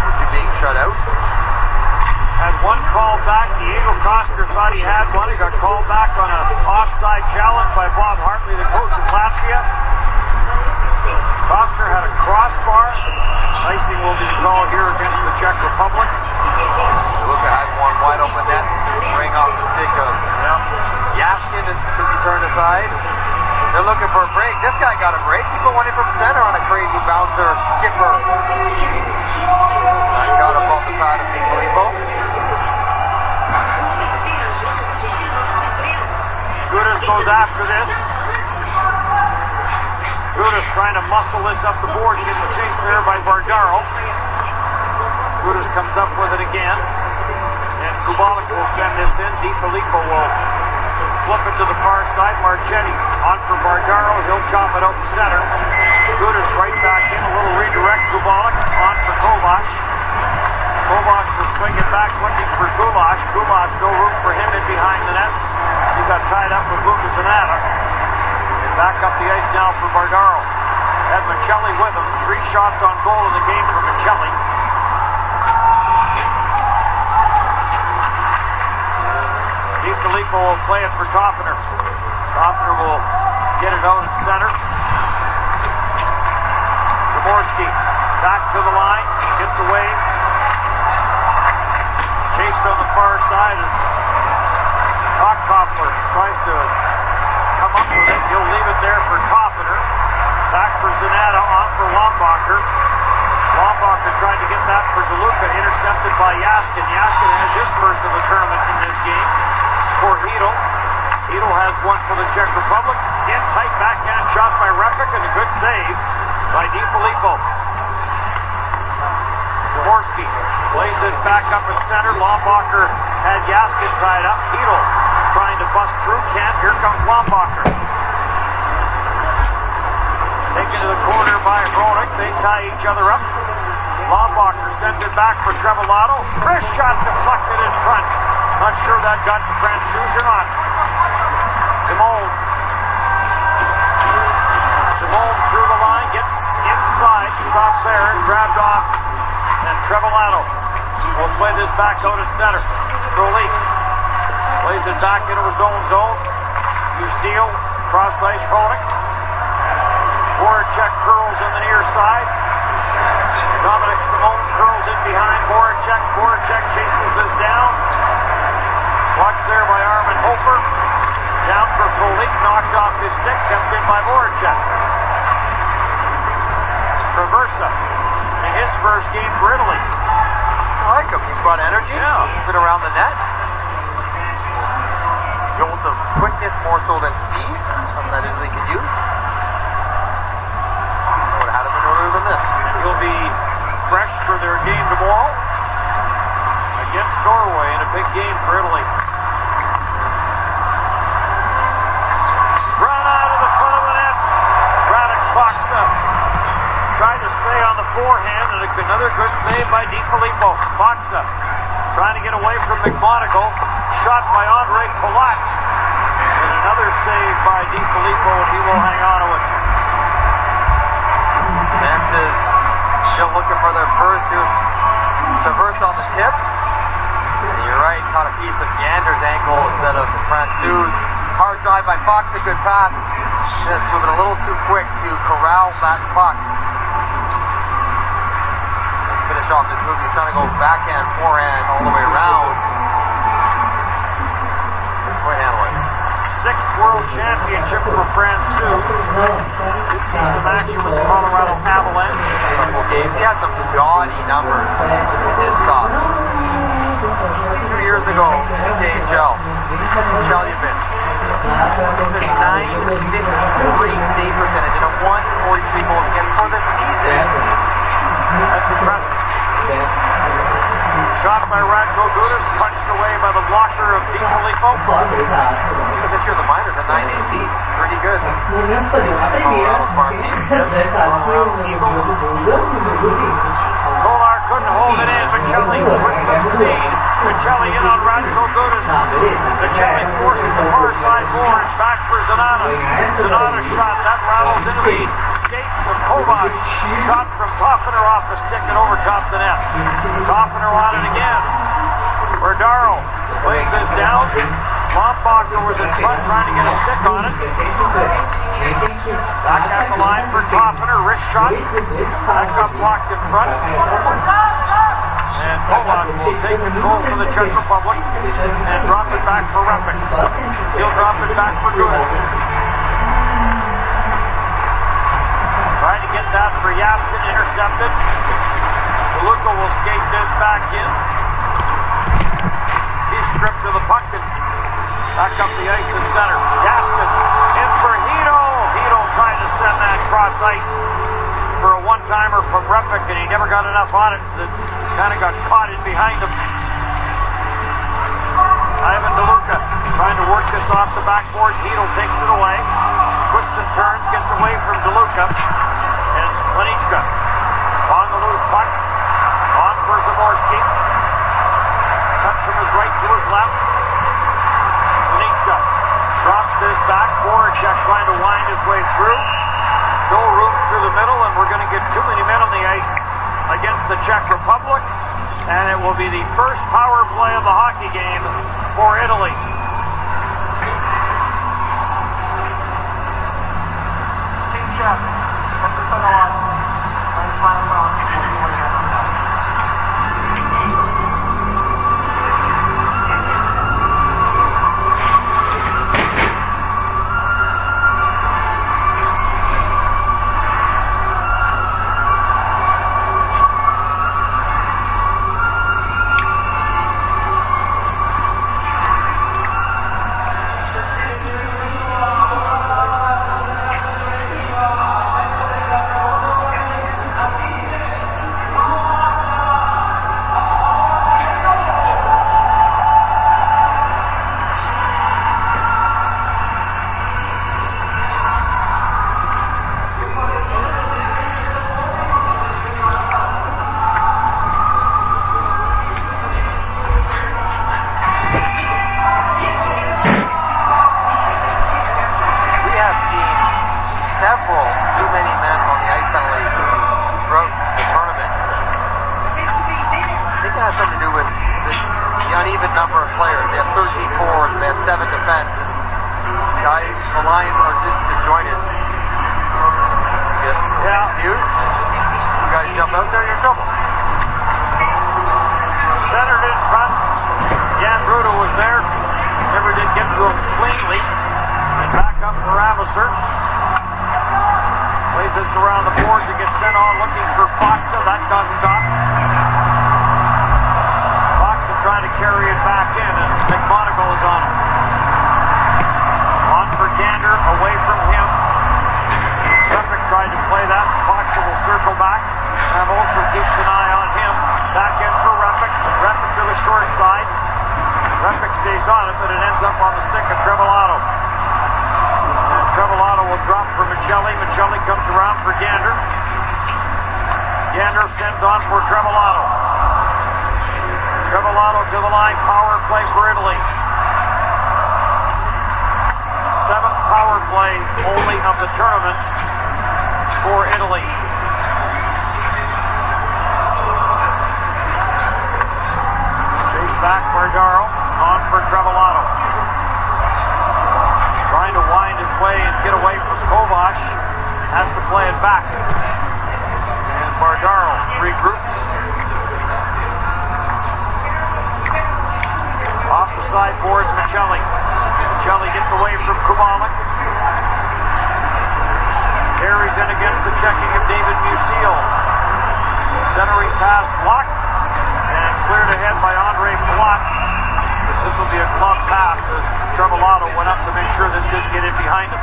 S4: which is being shut out.
S3: Had one call back. Diego Coster thought he had one. He got called back on an offside challenge by Bob Hartley, the coach of Latvia. Coster had a crossbar. Icing will be called here against the Czech Republic.
S4: Luka had one wide open net, ring off the stick of Yaskin to be turned aside. They're looking for a break. This guy got a break. He put one in from center on a crazy bouncer skipper. I got above the pad of Filippo.
S3: Gudas goes after this. Gudas trying to muscle this up the board. Getting the chase there by Bardaro. Gudas comes up with it again. And Kubalik will send this in. Di Filippo will flip it to the far side. Marchetti on for Bardaro. He'll chop it out the center. Gudas right back in. A little redirect. Kubalik on for Kovac. Kovac will swing it back looking for Gulash. Gulash, no room for him in behind the net. He got tied up with Lucas Anata. And back up the ice now for Bardaro. Had Michelli with him. 3 shots on goal in the game for Michelli. Di Filippo will play it for Toffener. Toffener will get it out at center. Zaborski back to the line. Gets away. Chased on the far side as Hochkopfler tries to come up with it. He'll leave it there for Toffener. Back for Zanata, on for Lombacher. Lombacher trying to get that for DeLuca, intercepted by Yaskin. Yaskin has his first of the tournament in this game for Hedl. Hedl has one for the Czech Republic. Again, tight backhand shot by Repik and a good save by Di Filippo. Zaborski plays this back up in center. Lombacher had Yaskin tied up. Hedl trying to bust through. Can't. Here comes Lombacher. Taken to the corner by Hronek. They tie each other up. Lombacher sends it back for Trevillato. First shot deflected in front. Not sure that got to Francouz or not. Simone through the line. Gets inside. Stopped there and grabbed off. And Trevillato will play this back out at center. Frolik plays it back into his own zone. Lucille, cross ice, Hronek. Voracek curls on the near side. Dominic Simone curls in behind Voracek. Voracek chases this down. Watched there by Armin Hofer. Down for Frolik, knocked off his stick, kept in by Voracek. Traversa in his first game for Italy.
S4: I like him. He's brought energy.
S3: Yeah.
S4: He's been around the net. Jolt of quickness more so than speed. Something that Italy could use. I would have had him in earlier than this.
S3: He'll be fresh for their game tomorrow against Norway in a big game for Italy. Run out of the front of the net. Radek Faksa tried to stay on the forehand, and another good save by Di Filippo. Faksa trying to get away from McMonagle. Shot by Andre Palat. And another save by Di Filippo, and he will hang on to it.
S4: Vance's looking for their first. He was traversed on the tip. And you're right, caught a piece of Gander's ankle instead of Francouz. Hard drive by Fox, a good pass. Just moving a little too quick to corral that puck. Finish off this move. He's trying to go backhand, forehand, all the way around. Way handle it.
S3: 6th World Championship for Francouz. Did see some action with the Colorado Avalanche.
S4: Games. He has some gaudy numbers in his stops. 2 years ago, KHL, Chelyabinsk, 953 save percentage and a 143 goals against for the season.
S3: That's impressive. Shot by Radko Gudas, punched away by the blocker of DiFilippo.
S4: This year the minors are 9-18. Pretty good. Colorado's farm team.
S3: Kolar couldn't hold it in. Michelli with some speed. Michelli in on Radko Gudas. Michelli forces the far side boards. Back for Zanata. Zanata shot. That rattles into the skates of Kovac. Shot from Toffener off the stick and over top the net. Toffener on it again. Verdaro plays this down. Lombacher was in front trying to get a stick on it. Back at the line for Toffener. Wrist shot. That got blocked in front. And Kovac will take control for the Czech Republic and drop it back for Repik. He'll drop it back for Gudas. Trying to get that for Yaskin, intercepted. Luka will skate this back in. He's stripped to the puck and back up the ice in center. Yaskin in for Hito. Hito trying to send that cross ice for a one-timer from Repik, and he never got enough on it. It kind of got caught in behind him. Ivan DeLuca trying to work this off the backboards. Hito takes it away. Twists and turns, gets away from DeLuca. And Planichka on the loose puck. On for Zaborski. Cuts from his right to his left. Planichka drops this back. Voracek trying to wind his way through. No room through the middle, and we're going to get too many men on the ice against the Czech Republic. And it will be the first power play of the hockey game for Italy. back. Bardaro on for Trevillato. Trying to wind his way and get away from Kovash. Has to play it back. And Bardaro regroups. Off the sideboards, Michelli. Michelli gets away from Kubalik. Carries in against the checking of David Musil. Centering pass blocked and cleared ahead by Andre Palat. This will be a club pass as Trevillato went up to make sure this didn't get in behind him.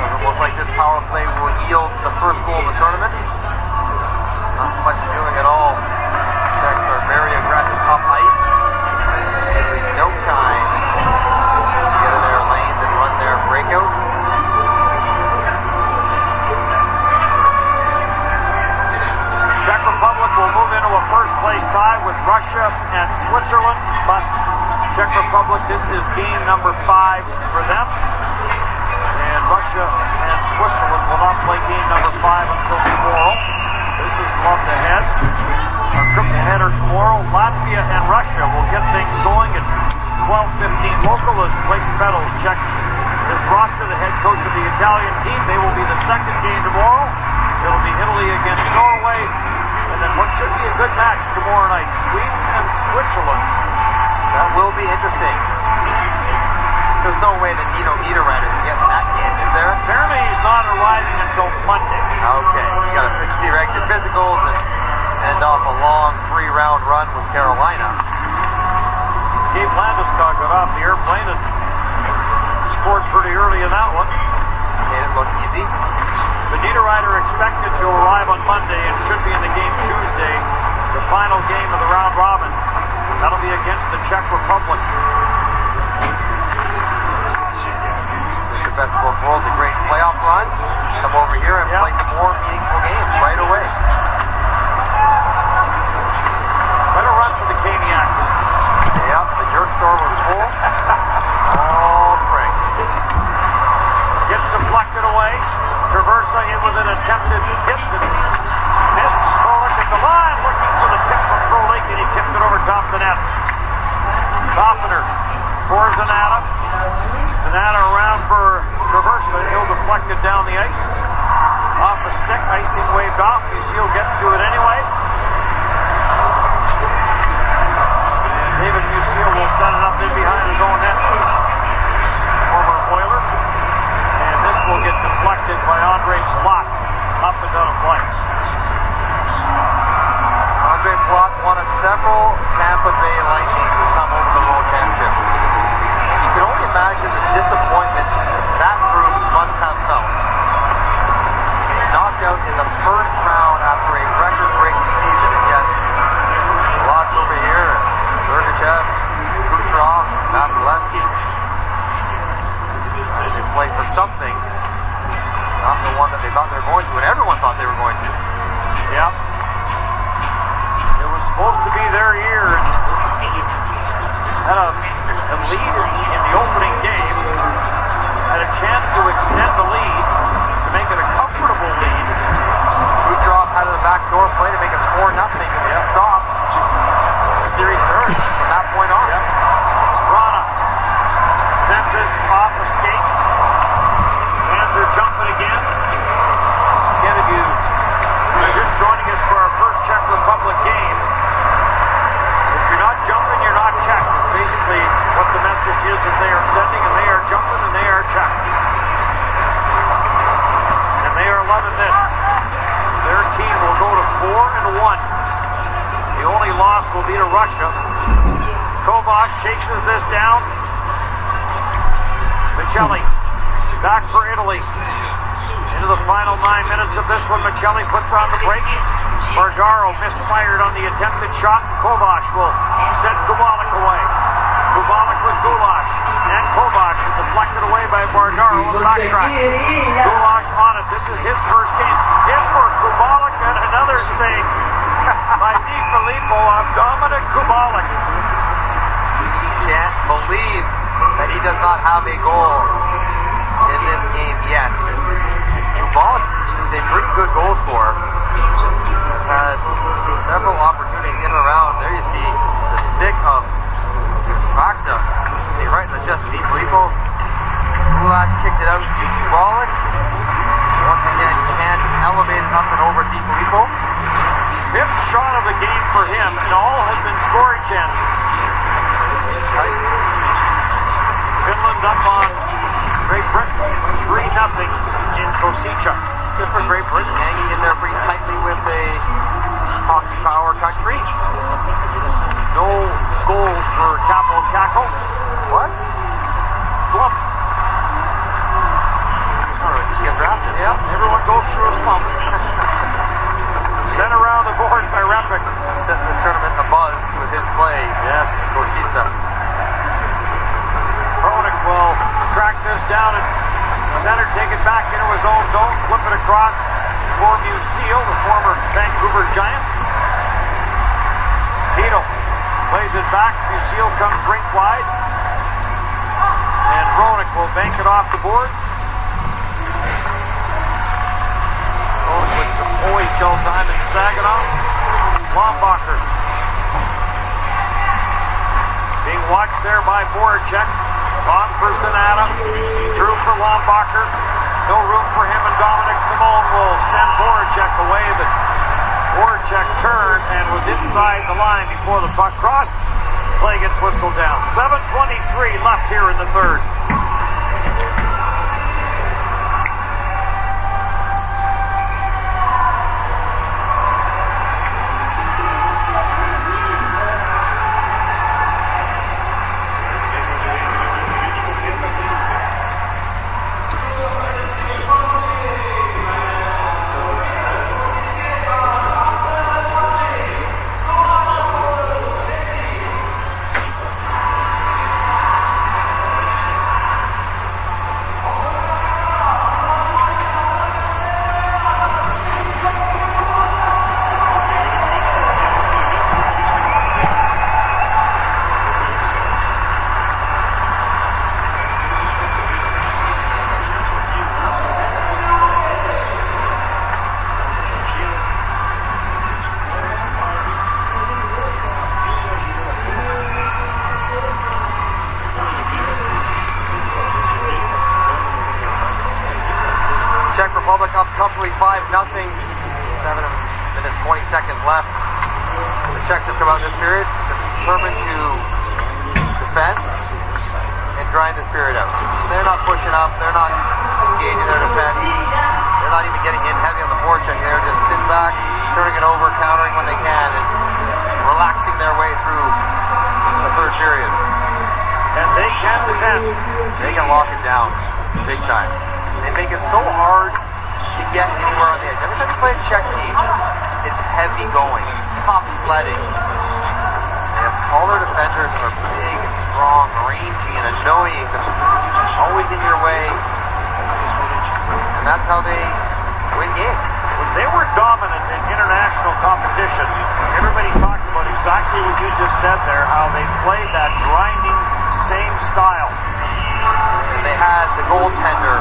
S4: Doesn't look like this power play will yield the first goal of the tournament. Not much doing at all. Czechs are very aggressive up ice. There's no time to get in their lanes and run their breakout.
S3: Czech Republic will move into a first-place tie with Russia and Switzerland, but Czech Republic, this is game number 5 for them, and Russia and Switzerland will not play game number 5 until tomorrow. This is gloved ahead, or triple header tomorrow. Latvia and Russia will get things going at 12:15 local as Clayton Feddles checks his roster, the head coach of the Italian team. They will be the second game tomorrow. It'll be Italy against Norway, and then what should be a good match tomorrow night, Sweden and Switzerland.
S4: That will be interesting. There's no way that Nino Niederreiter can get in that game, is there?
S3: Apparently he's not arriving until Monday.
S4: Okay, you got to direct your physicals and end off a long 3-round run with Carolina.
S3: Gabe Landeskog got off the airplane and scored pretty early in that one.
S4: Made it look easy.
S3: The Niederreiter expected to arrive on Monday and should be in the game Tuesday, the final game of the round robin. That'll be against the Czech Republic.
S4: The best of both worlds, a great playoff run. Come over here and play some more meaningful games right away.
S3: Better run for the Caniacs.
S4: Yep, the jerk store was full all spring.
S3: Gets deflected away. Traversa in with an attempted hit and missed. Krolik at the line looking for the tip from Krolik, and he tipped it over top the net. Softener for Zanata. Zanata around for Traversa. He'll deflect it down the ice. Off a stick, icing waved off. Musil gets to it anyway. And David Musil will set it up in behind his own net. Former Oiler. And this will get deflected by Andre Palat. Up and down a play.
S4: Andre Palat, one of several Tampa Bay Lightning to come over the World Championships. You can only imagine the disappointment that group must have felt. Knocked out in the first round after a record-breaking season, and yet Palat's over here, Sergachev, Kucherov, Vasilevsky. They play for something, not the one that they thought they were going to, and everyone thought they were going to.
S3: Yeah. It was supposed to be their year. Had a lead in the opening game. Had a chance to extend the lead, to make it a comfortable lead.
S4: Kucherov out of the back door play to make it 4-0. It was stopped. The series turned from that point on.
S3: Yep. Rana sent this off a skate. And they're jumping again. Again, if you're just joining us for our first Czech Republic game, if you're not jumping, you're not Czech. It's basically what the message is that they are sending, and they are jumping and they are Czech. And they are loving this. Their team will go to 4-1. The only loss will be to Russia. Kovash chases this down. Michelli back for Italy. Into the final 9 minutes of this one, Michelli puts on the brakes. Bardaro misfired on the attempted shot. Kovash will send Kubalik away. Kubalik with Gulash. And Kovash is deflected away by Bardaro on the backtrack. Gulash on it. This is his first game. In for Kubalik and another save by Di Filippo of Dominic Kubalik.
S4: Can't believe that he does not have a goal in this game yet. Kubalik is a pretty good goal scorer. Has several opportunities in and around. There you see the the stick of Roxa. He's right in the chest of Filippo. Gulash kicks it out to Kubalik. Once again, hands elevated up and over Filippo.
S3: Fifth shot of the game for him, and all have been scoring chances.
S4: Tight.
S3: Finland up on Great Britain, 3-0 in Kosice.
S4: Good for Great Britain, hanging in there pretty tightly with a hockey power country.
S3: No goals for Capo Caco.
S4: What?
S3: Slump.
S4: Alright, just get drafted.
S3: Yeah, everyone goes through a slump. Sent around the boards by Republica.
S4: Setting this tournament in a buzz with his play.
S3: Yes.
S4: Kosice.
S3: Hronik will track this down and center, take it back into his own zone, flip it across for Musil, the former Vancouver Giant. Tito plays it back. Musil comes rink wide. And Hronik will bank it off the boards. Hronik with some OHL time in Saginaw. Lombacher being watched there by Voracek. On for Zanata. Through for Lombacher. No room for him, and Dominic Simone will send Voracek away, but Voracek turned and was inside the line before the puck crossed. Play gets whistled down. 7:23 left here in the third.
S4: Czech Republic up comfortably 5-0. 7 minutes 20 seconds left. The Czechs have come out this period determined to defend and grind this period out. They're not pushing up. They're not engaging their defense. They're not even getting in heavy on the forecheck. They're just sitting back, turning it over, countering when they can, and relaxing their way through the third period.
S3: And they can defend.
S4: They can lock it down big time. They make it so hard to get anywhere on the edge. Every time you play a Czech team, it's heavy going, tough sledding. All their defenders are big and strong, rangy and annoying, always in your way. And that's how they win games.
S3: When they were dominant in international competition, everybody talked about exactly what you just said there, how they played that grinding, same style.
S4: And they had the goaltender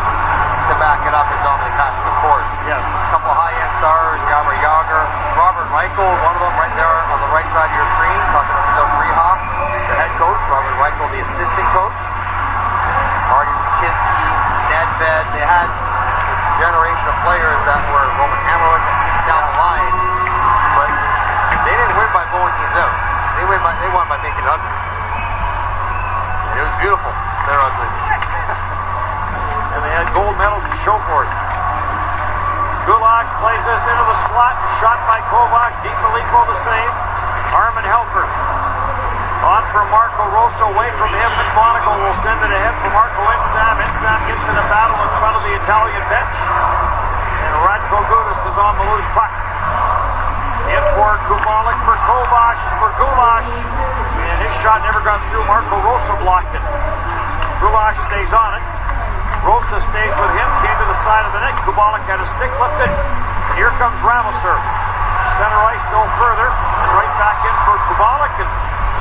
S4: to back it up in Dominic Hasek, of course.
S3: Yes.
S4: A couple of high-end stars, Jaromir Jagr, Robert Reichel, one of them right there on the right side of your screen, talking about Rehop, the head coach, Robert Reichel, the assistant coach, Marty Ruchinsky, Nedved. They had this generation of players that were Roman Hammerlick down the line, but they didn't win by blowing teams out. They won by making it ugly. And it was beautiful. They're ugly.
S3: And they had gold medals to show for it. Gulash plays this into the slot. Shot by Kovac. DiFilippo the save. Armin Helfer. On for Marco Rosso. Away from him. McMonagle will send it ahead for Marco Insam. Insam gets in a battle in front of the Italian bench. And Radko Gudas is on the loose puck. In for Kubalik for Kovac for Gulash. And his shot never got through. Marco Rosso blocked it. Gulash stays on it. Rosa stays with him, came to the side of the net. Kubalik had a stick lifted. And here comes Ramoser. Center ice no further. And right back in for Kubalik and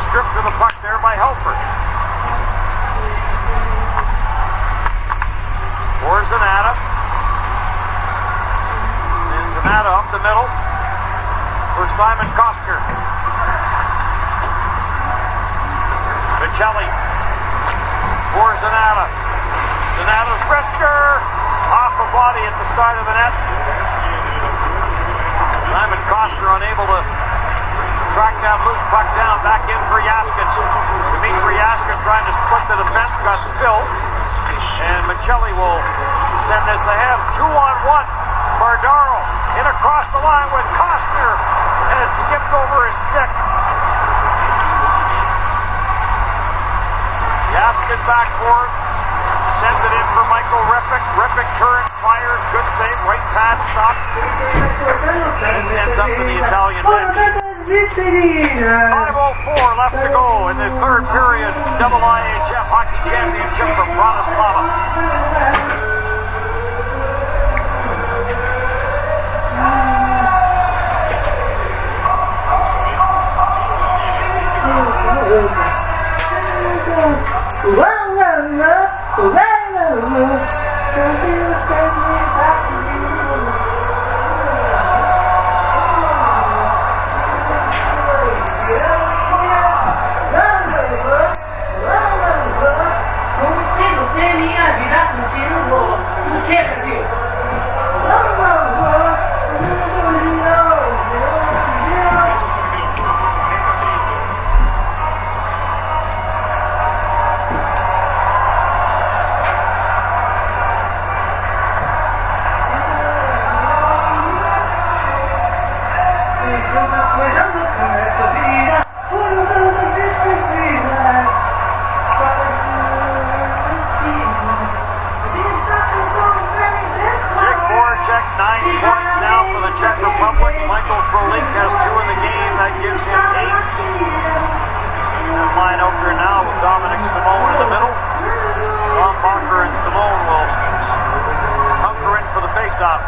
S3: stripped to the puck there by Helfer. For Zanata. And Zanata up the middle for Simon Kosker. Michelli for Zanata. Zanata's wrister off the body at the side of the net. Simon Costner unable to track that loose puck down. Back in for Jaskin. Dmitry Jaskin trying to split the defense, got spilled. And Michelli will send this ahead. 2-on-1. Bardaro in across the line with Costner. And it skipped over his stick. Jaskin back for it. Sends it in for Michael Rippick. Rippick turns, fires, good save, right pad stop. This ends up to the Italian bench. 5:04 left to go in the third period. Double IHF Hockey Championship from Bratislava. Czech Republic. Michael Frolik has 2 in the game. That gives him 8. And line out there now with Dominic Simone in the middle. Ron Bacher and Simone will hunker in for the face-off.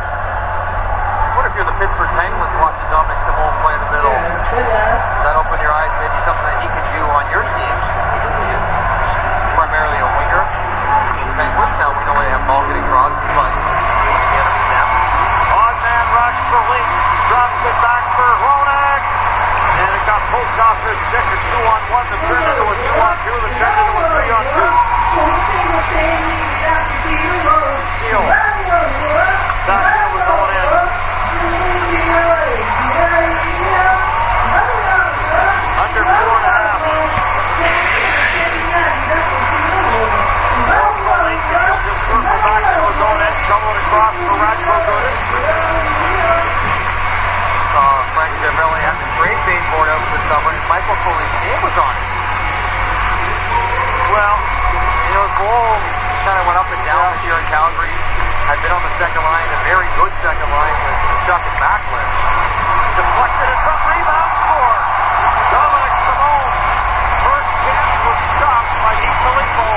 S4: What if you're the Pittsburgh Penguins watching Dominic Simone play in the middle? Does that open your eyes? Maybe something that he could do on your team. Primarily a winger. Penguins, now we know they have Malkin and Crosby, but
S3: odd man rush for Lee. Drops it back for Hronek. And it got poked off his stick. A 2-on-1 that turned into a 2-on-2 that turned into a 3-on-2. Seal. That was going in. Under 4.5. He'll just circle back to his own end, shovel it across for Radko Gudas.
S4: Frank Cervelli had the trade baseboard out this summer, and Michael Foley's name was on it.
S3: Well,
S4: his role kind of went up and down this year in Calgary. Had been on the second line, a very good second line with Chuck and Macklin.
S3: Deflected in front, rebound, score. Dominic Simone. First chance was stopped by Heath Filippo.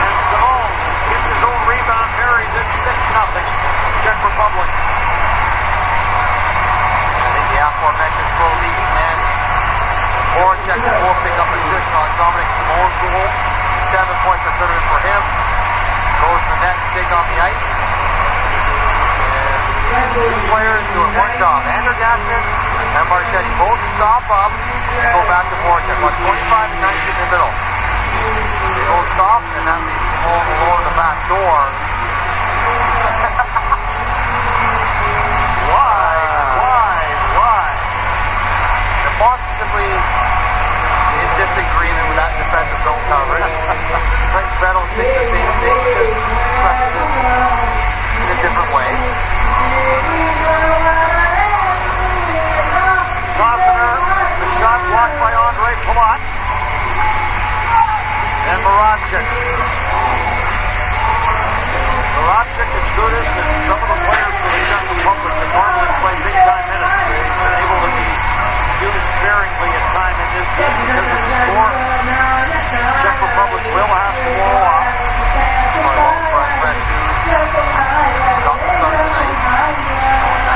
S3: And Simone gets his own rebound, buries it 6-0. Czech Republic.
S4: The aforementioned Frolik and Voracek will pick up assist on Dominic Simone's goal. 7 points a tournament for him. Goes to the net and take on the ice. And 2 players doing one job. Andergassen and Marchetti both stop up and go back to Voracek. 25 and 19 in the middle. They both stop, and that leaves Simone alone in the back door. Demonstratively in disagreement with that defensive zone coverage. Frank Vettel thinks the same thing, just expresses it in a different way.
S3: Softener, the shot blocked by Andre Palat. And Voracek. Voracek and Gudas and some of the players for the Czech Republic that normally play big-time minutes. They've been able to be used sparingly at time in this game because of the score. Czech Republic will have to wall off.
S4: Got the start tonight.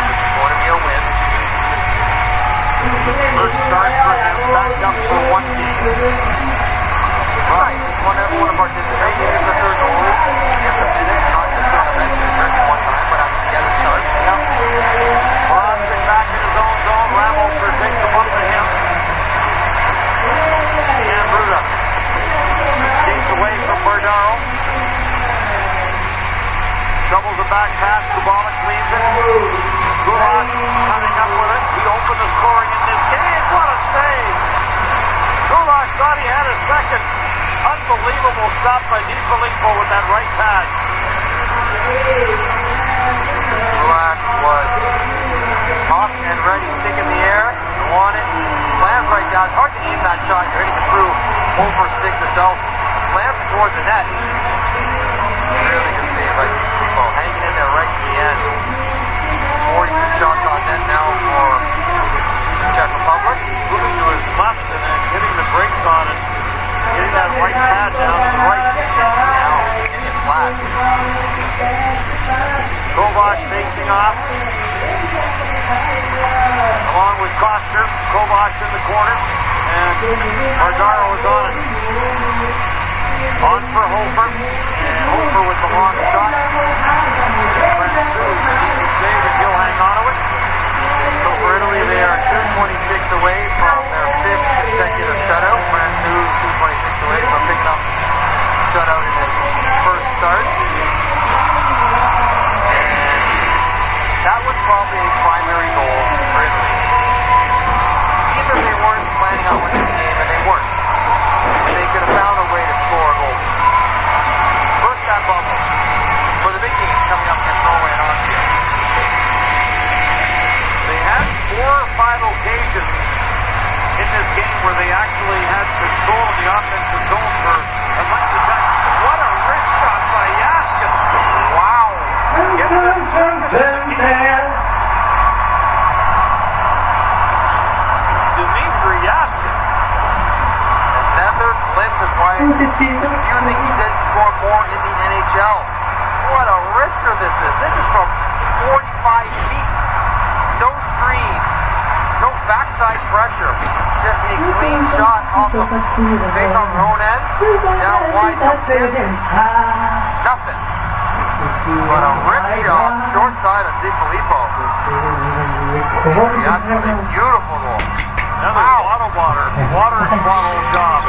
S4: It's going to be a win.
S3: First start for him, backed up for 1 game.
S4: Right, we want everyone to participate. Even if there's a rule, gets a minute, not just on the bench, just drinking 1 time, but having to get it started.
S3: Yep. Voracek back in his own zone. Ramelser takes a bump at him. And Bruda. back pass. Kubalik leads it. Gulash coming up with it. He opened the scoring in this game. What a save! Gulash thought he had a second. Unbelievable stop by DiFilippo with that right pad.
S4: Gulash was up and ready, stick in the air. You want it. Slams right down. It's hard to aim that shot. You're hitting it through over stick itself. Slams it towards the net. Really good save by DiFilippo. Hanging in there right to the end. 42 shots on net now for Czech Republic.
S3: Moving to his left and then hitting the brakes on it. Getting that right pad down to the right.
S4: Now hitting it flat.
S3: Kovac facing off. Along with Koster. Kovac in the corner. And Margaro is on it. On for Hofer. And Hofer with the long shot. Francouz, an easy save, and he'll hang on to it.
S4: So for Italy, they are 226 away from their 5th consecutive shutout. Francouz 226 away from picking up shutout in his first start. That was probably a primary goal for Italy. Even if they weren't planning on winning the game, and they weren't, they could have found a way to score a goal. First that bubble for the big games coming up against Norway and Austria.
S3: They had 4 or 5 occasions in this game where they actually had control of the offensive zone for a lengthy time. What a wrist shot by Yaskin.
S4: Wow.
S3: Gets a second. Dmitry Yaskin.
S4: Another glimpse of why it's confusing he didn't score more in the NHL. What a wrister this is. This is from 45 feet. No screen. No backside pressure. Just a clean shot off the face on their own end. Down wide comes in. Nothing. But a rip job short side of DiFilippo. That's a beautiful goal.
S3: Another water bottle job.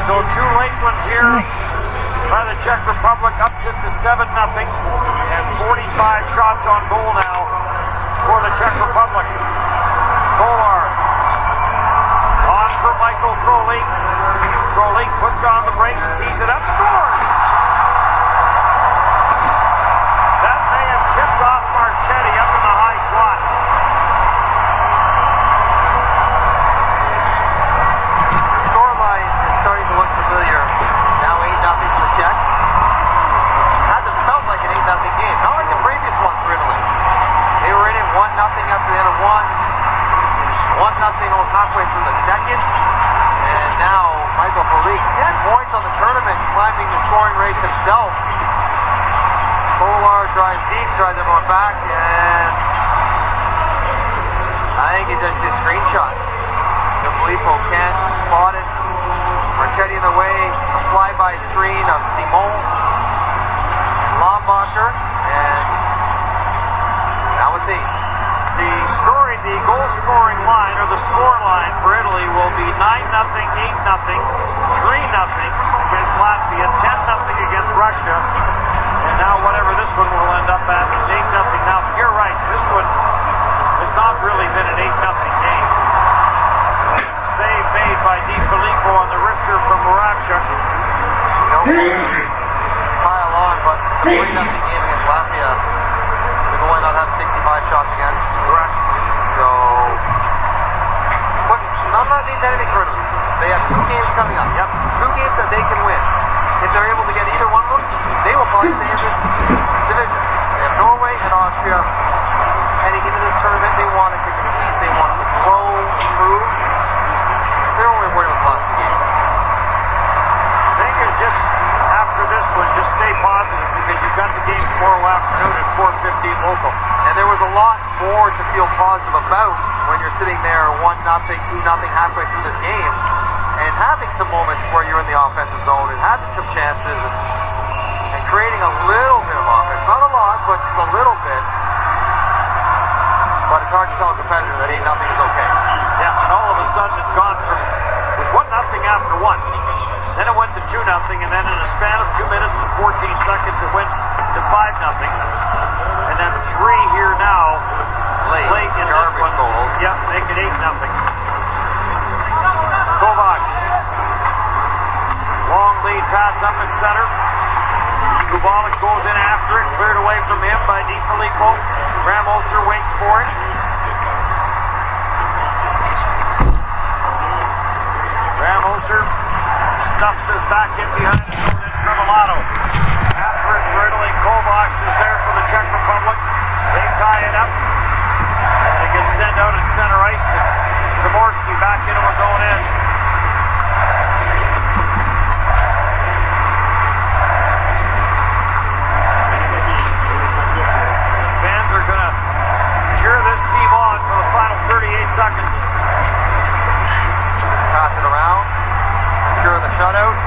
S3: So 2 late ones here by the Czech Republic, ups it to 7-0, and 45 shots on goal now for the Czech Republic. Kolar on for Michael Krolik. Krolik puts on the brakes, tees it up, scores! That may have tipped off Marchetti up in the high slot.
S4: The scoreline is starting to look familiar. Now 8-0 for the Czechs. Hasn't felt like an 8-0 game. Not like the previous ones for Italy. They were in it 1-0 after the end of one. 1-0 almost halfway through the second. And now Michael Krolik, 10 points on the tournament, climbing the scoring race himself. Kolar drives deep, drives everyone back, and I think he just did screenshots. DiFilippo can't spot it. Marchetti in the way, a flyby screen of Simon and Lombacher, and now it's ace.
S3: The goal-scoring line, or the score line for Italy will be 9-0, 8-0, 3-0 against Latvia, 10-0 against Russia, and now whatever this one will end up at is 8-0. Now, you're right, this one has not really been an 8-0 game. Save made by DiFilippo on the wrister from Moravchuk.
S4: Pile on, but the 3-0 game against Latvia, they're going on to have 65 shots against.
S3: Correct.
S4: So, but none of that means anything for them. They have 2 games coming up.
S3: Yep.
S4: 2 games that they can win. If they're able to get either one of them, they will probably stay in this division. They have Norway and Austria heading into this tournament. They want it to compete. They want it to grow, improve. They're only worried about the last 2 games.
S3: The thing is, just after this one, just stay positive because you've got the game tomorrow afternoon at 4:15 local.
S4: And there was a lot more to feel positive about when you're sitting there 1-0, 2-0 halfway through this game and having some moments where you're in the offensive zone and having some chances and creating a little bit of offense. Not a lot, but just a little bit. But it's hard to tell a competitor that 8-0 is okay.
S3: Yeah, and all of a sudden it's gone from, it was 1-0 after 1. Then it went to 2-0, and then in a span of 2 minutes and 14 seconds, it went to 5-0. And then 3 here now, late in this one.
S4: Goals.
S3: Yep, make it 8-0. Kovac. Long lead pass up in center. Kubalik goes in after it, cleared away from him by DiFilippo. Ramoser waits for it. Ramoser stuffs this back in behind the zone in Trevelato. After it, Riddling Kovac is there for the Czech Republic. They tie it up. And it gets sent out at center ice. And Zaborski back into his own end. Fans are going to cheer this team on for the final 38 seconds.
S4: Pass it around. Secure the shutout.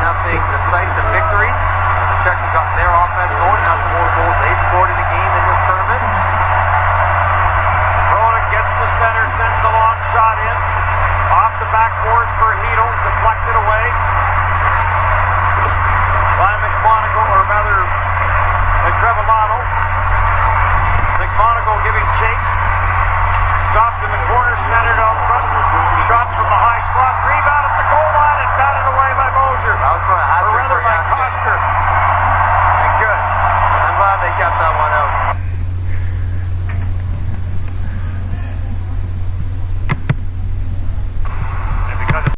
S4: Nothing decisive victory. The Czechs have got their offense going. That's the more goals they've scored in the game in this tournament.
S3: Rona gets the center, sends the long shot in. Off the backboards for Hedel, deflected away by McMonagle, or rather Trevelato. McMonagle giving chase. Stopped in the corner, centered out front. Shot from the high slot, rebound at the goal line, and batted away by Mosier.
S4: That was for a hat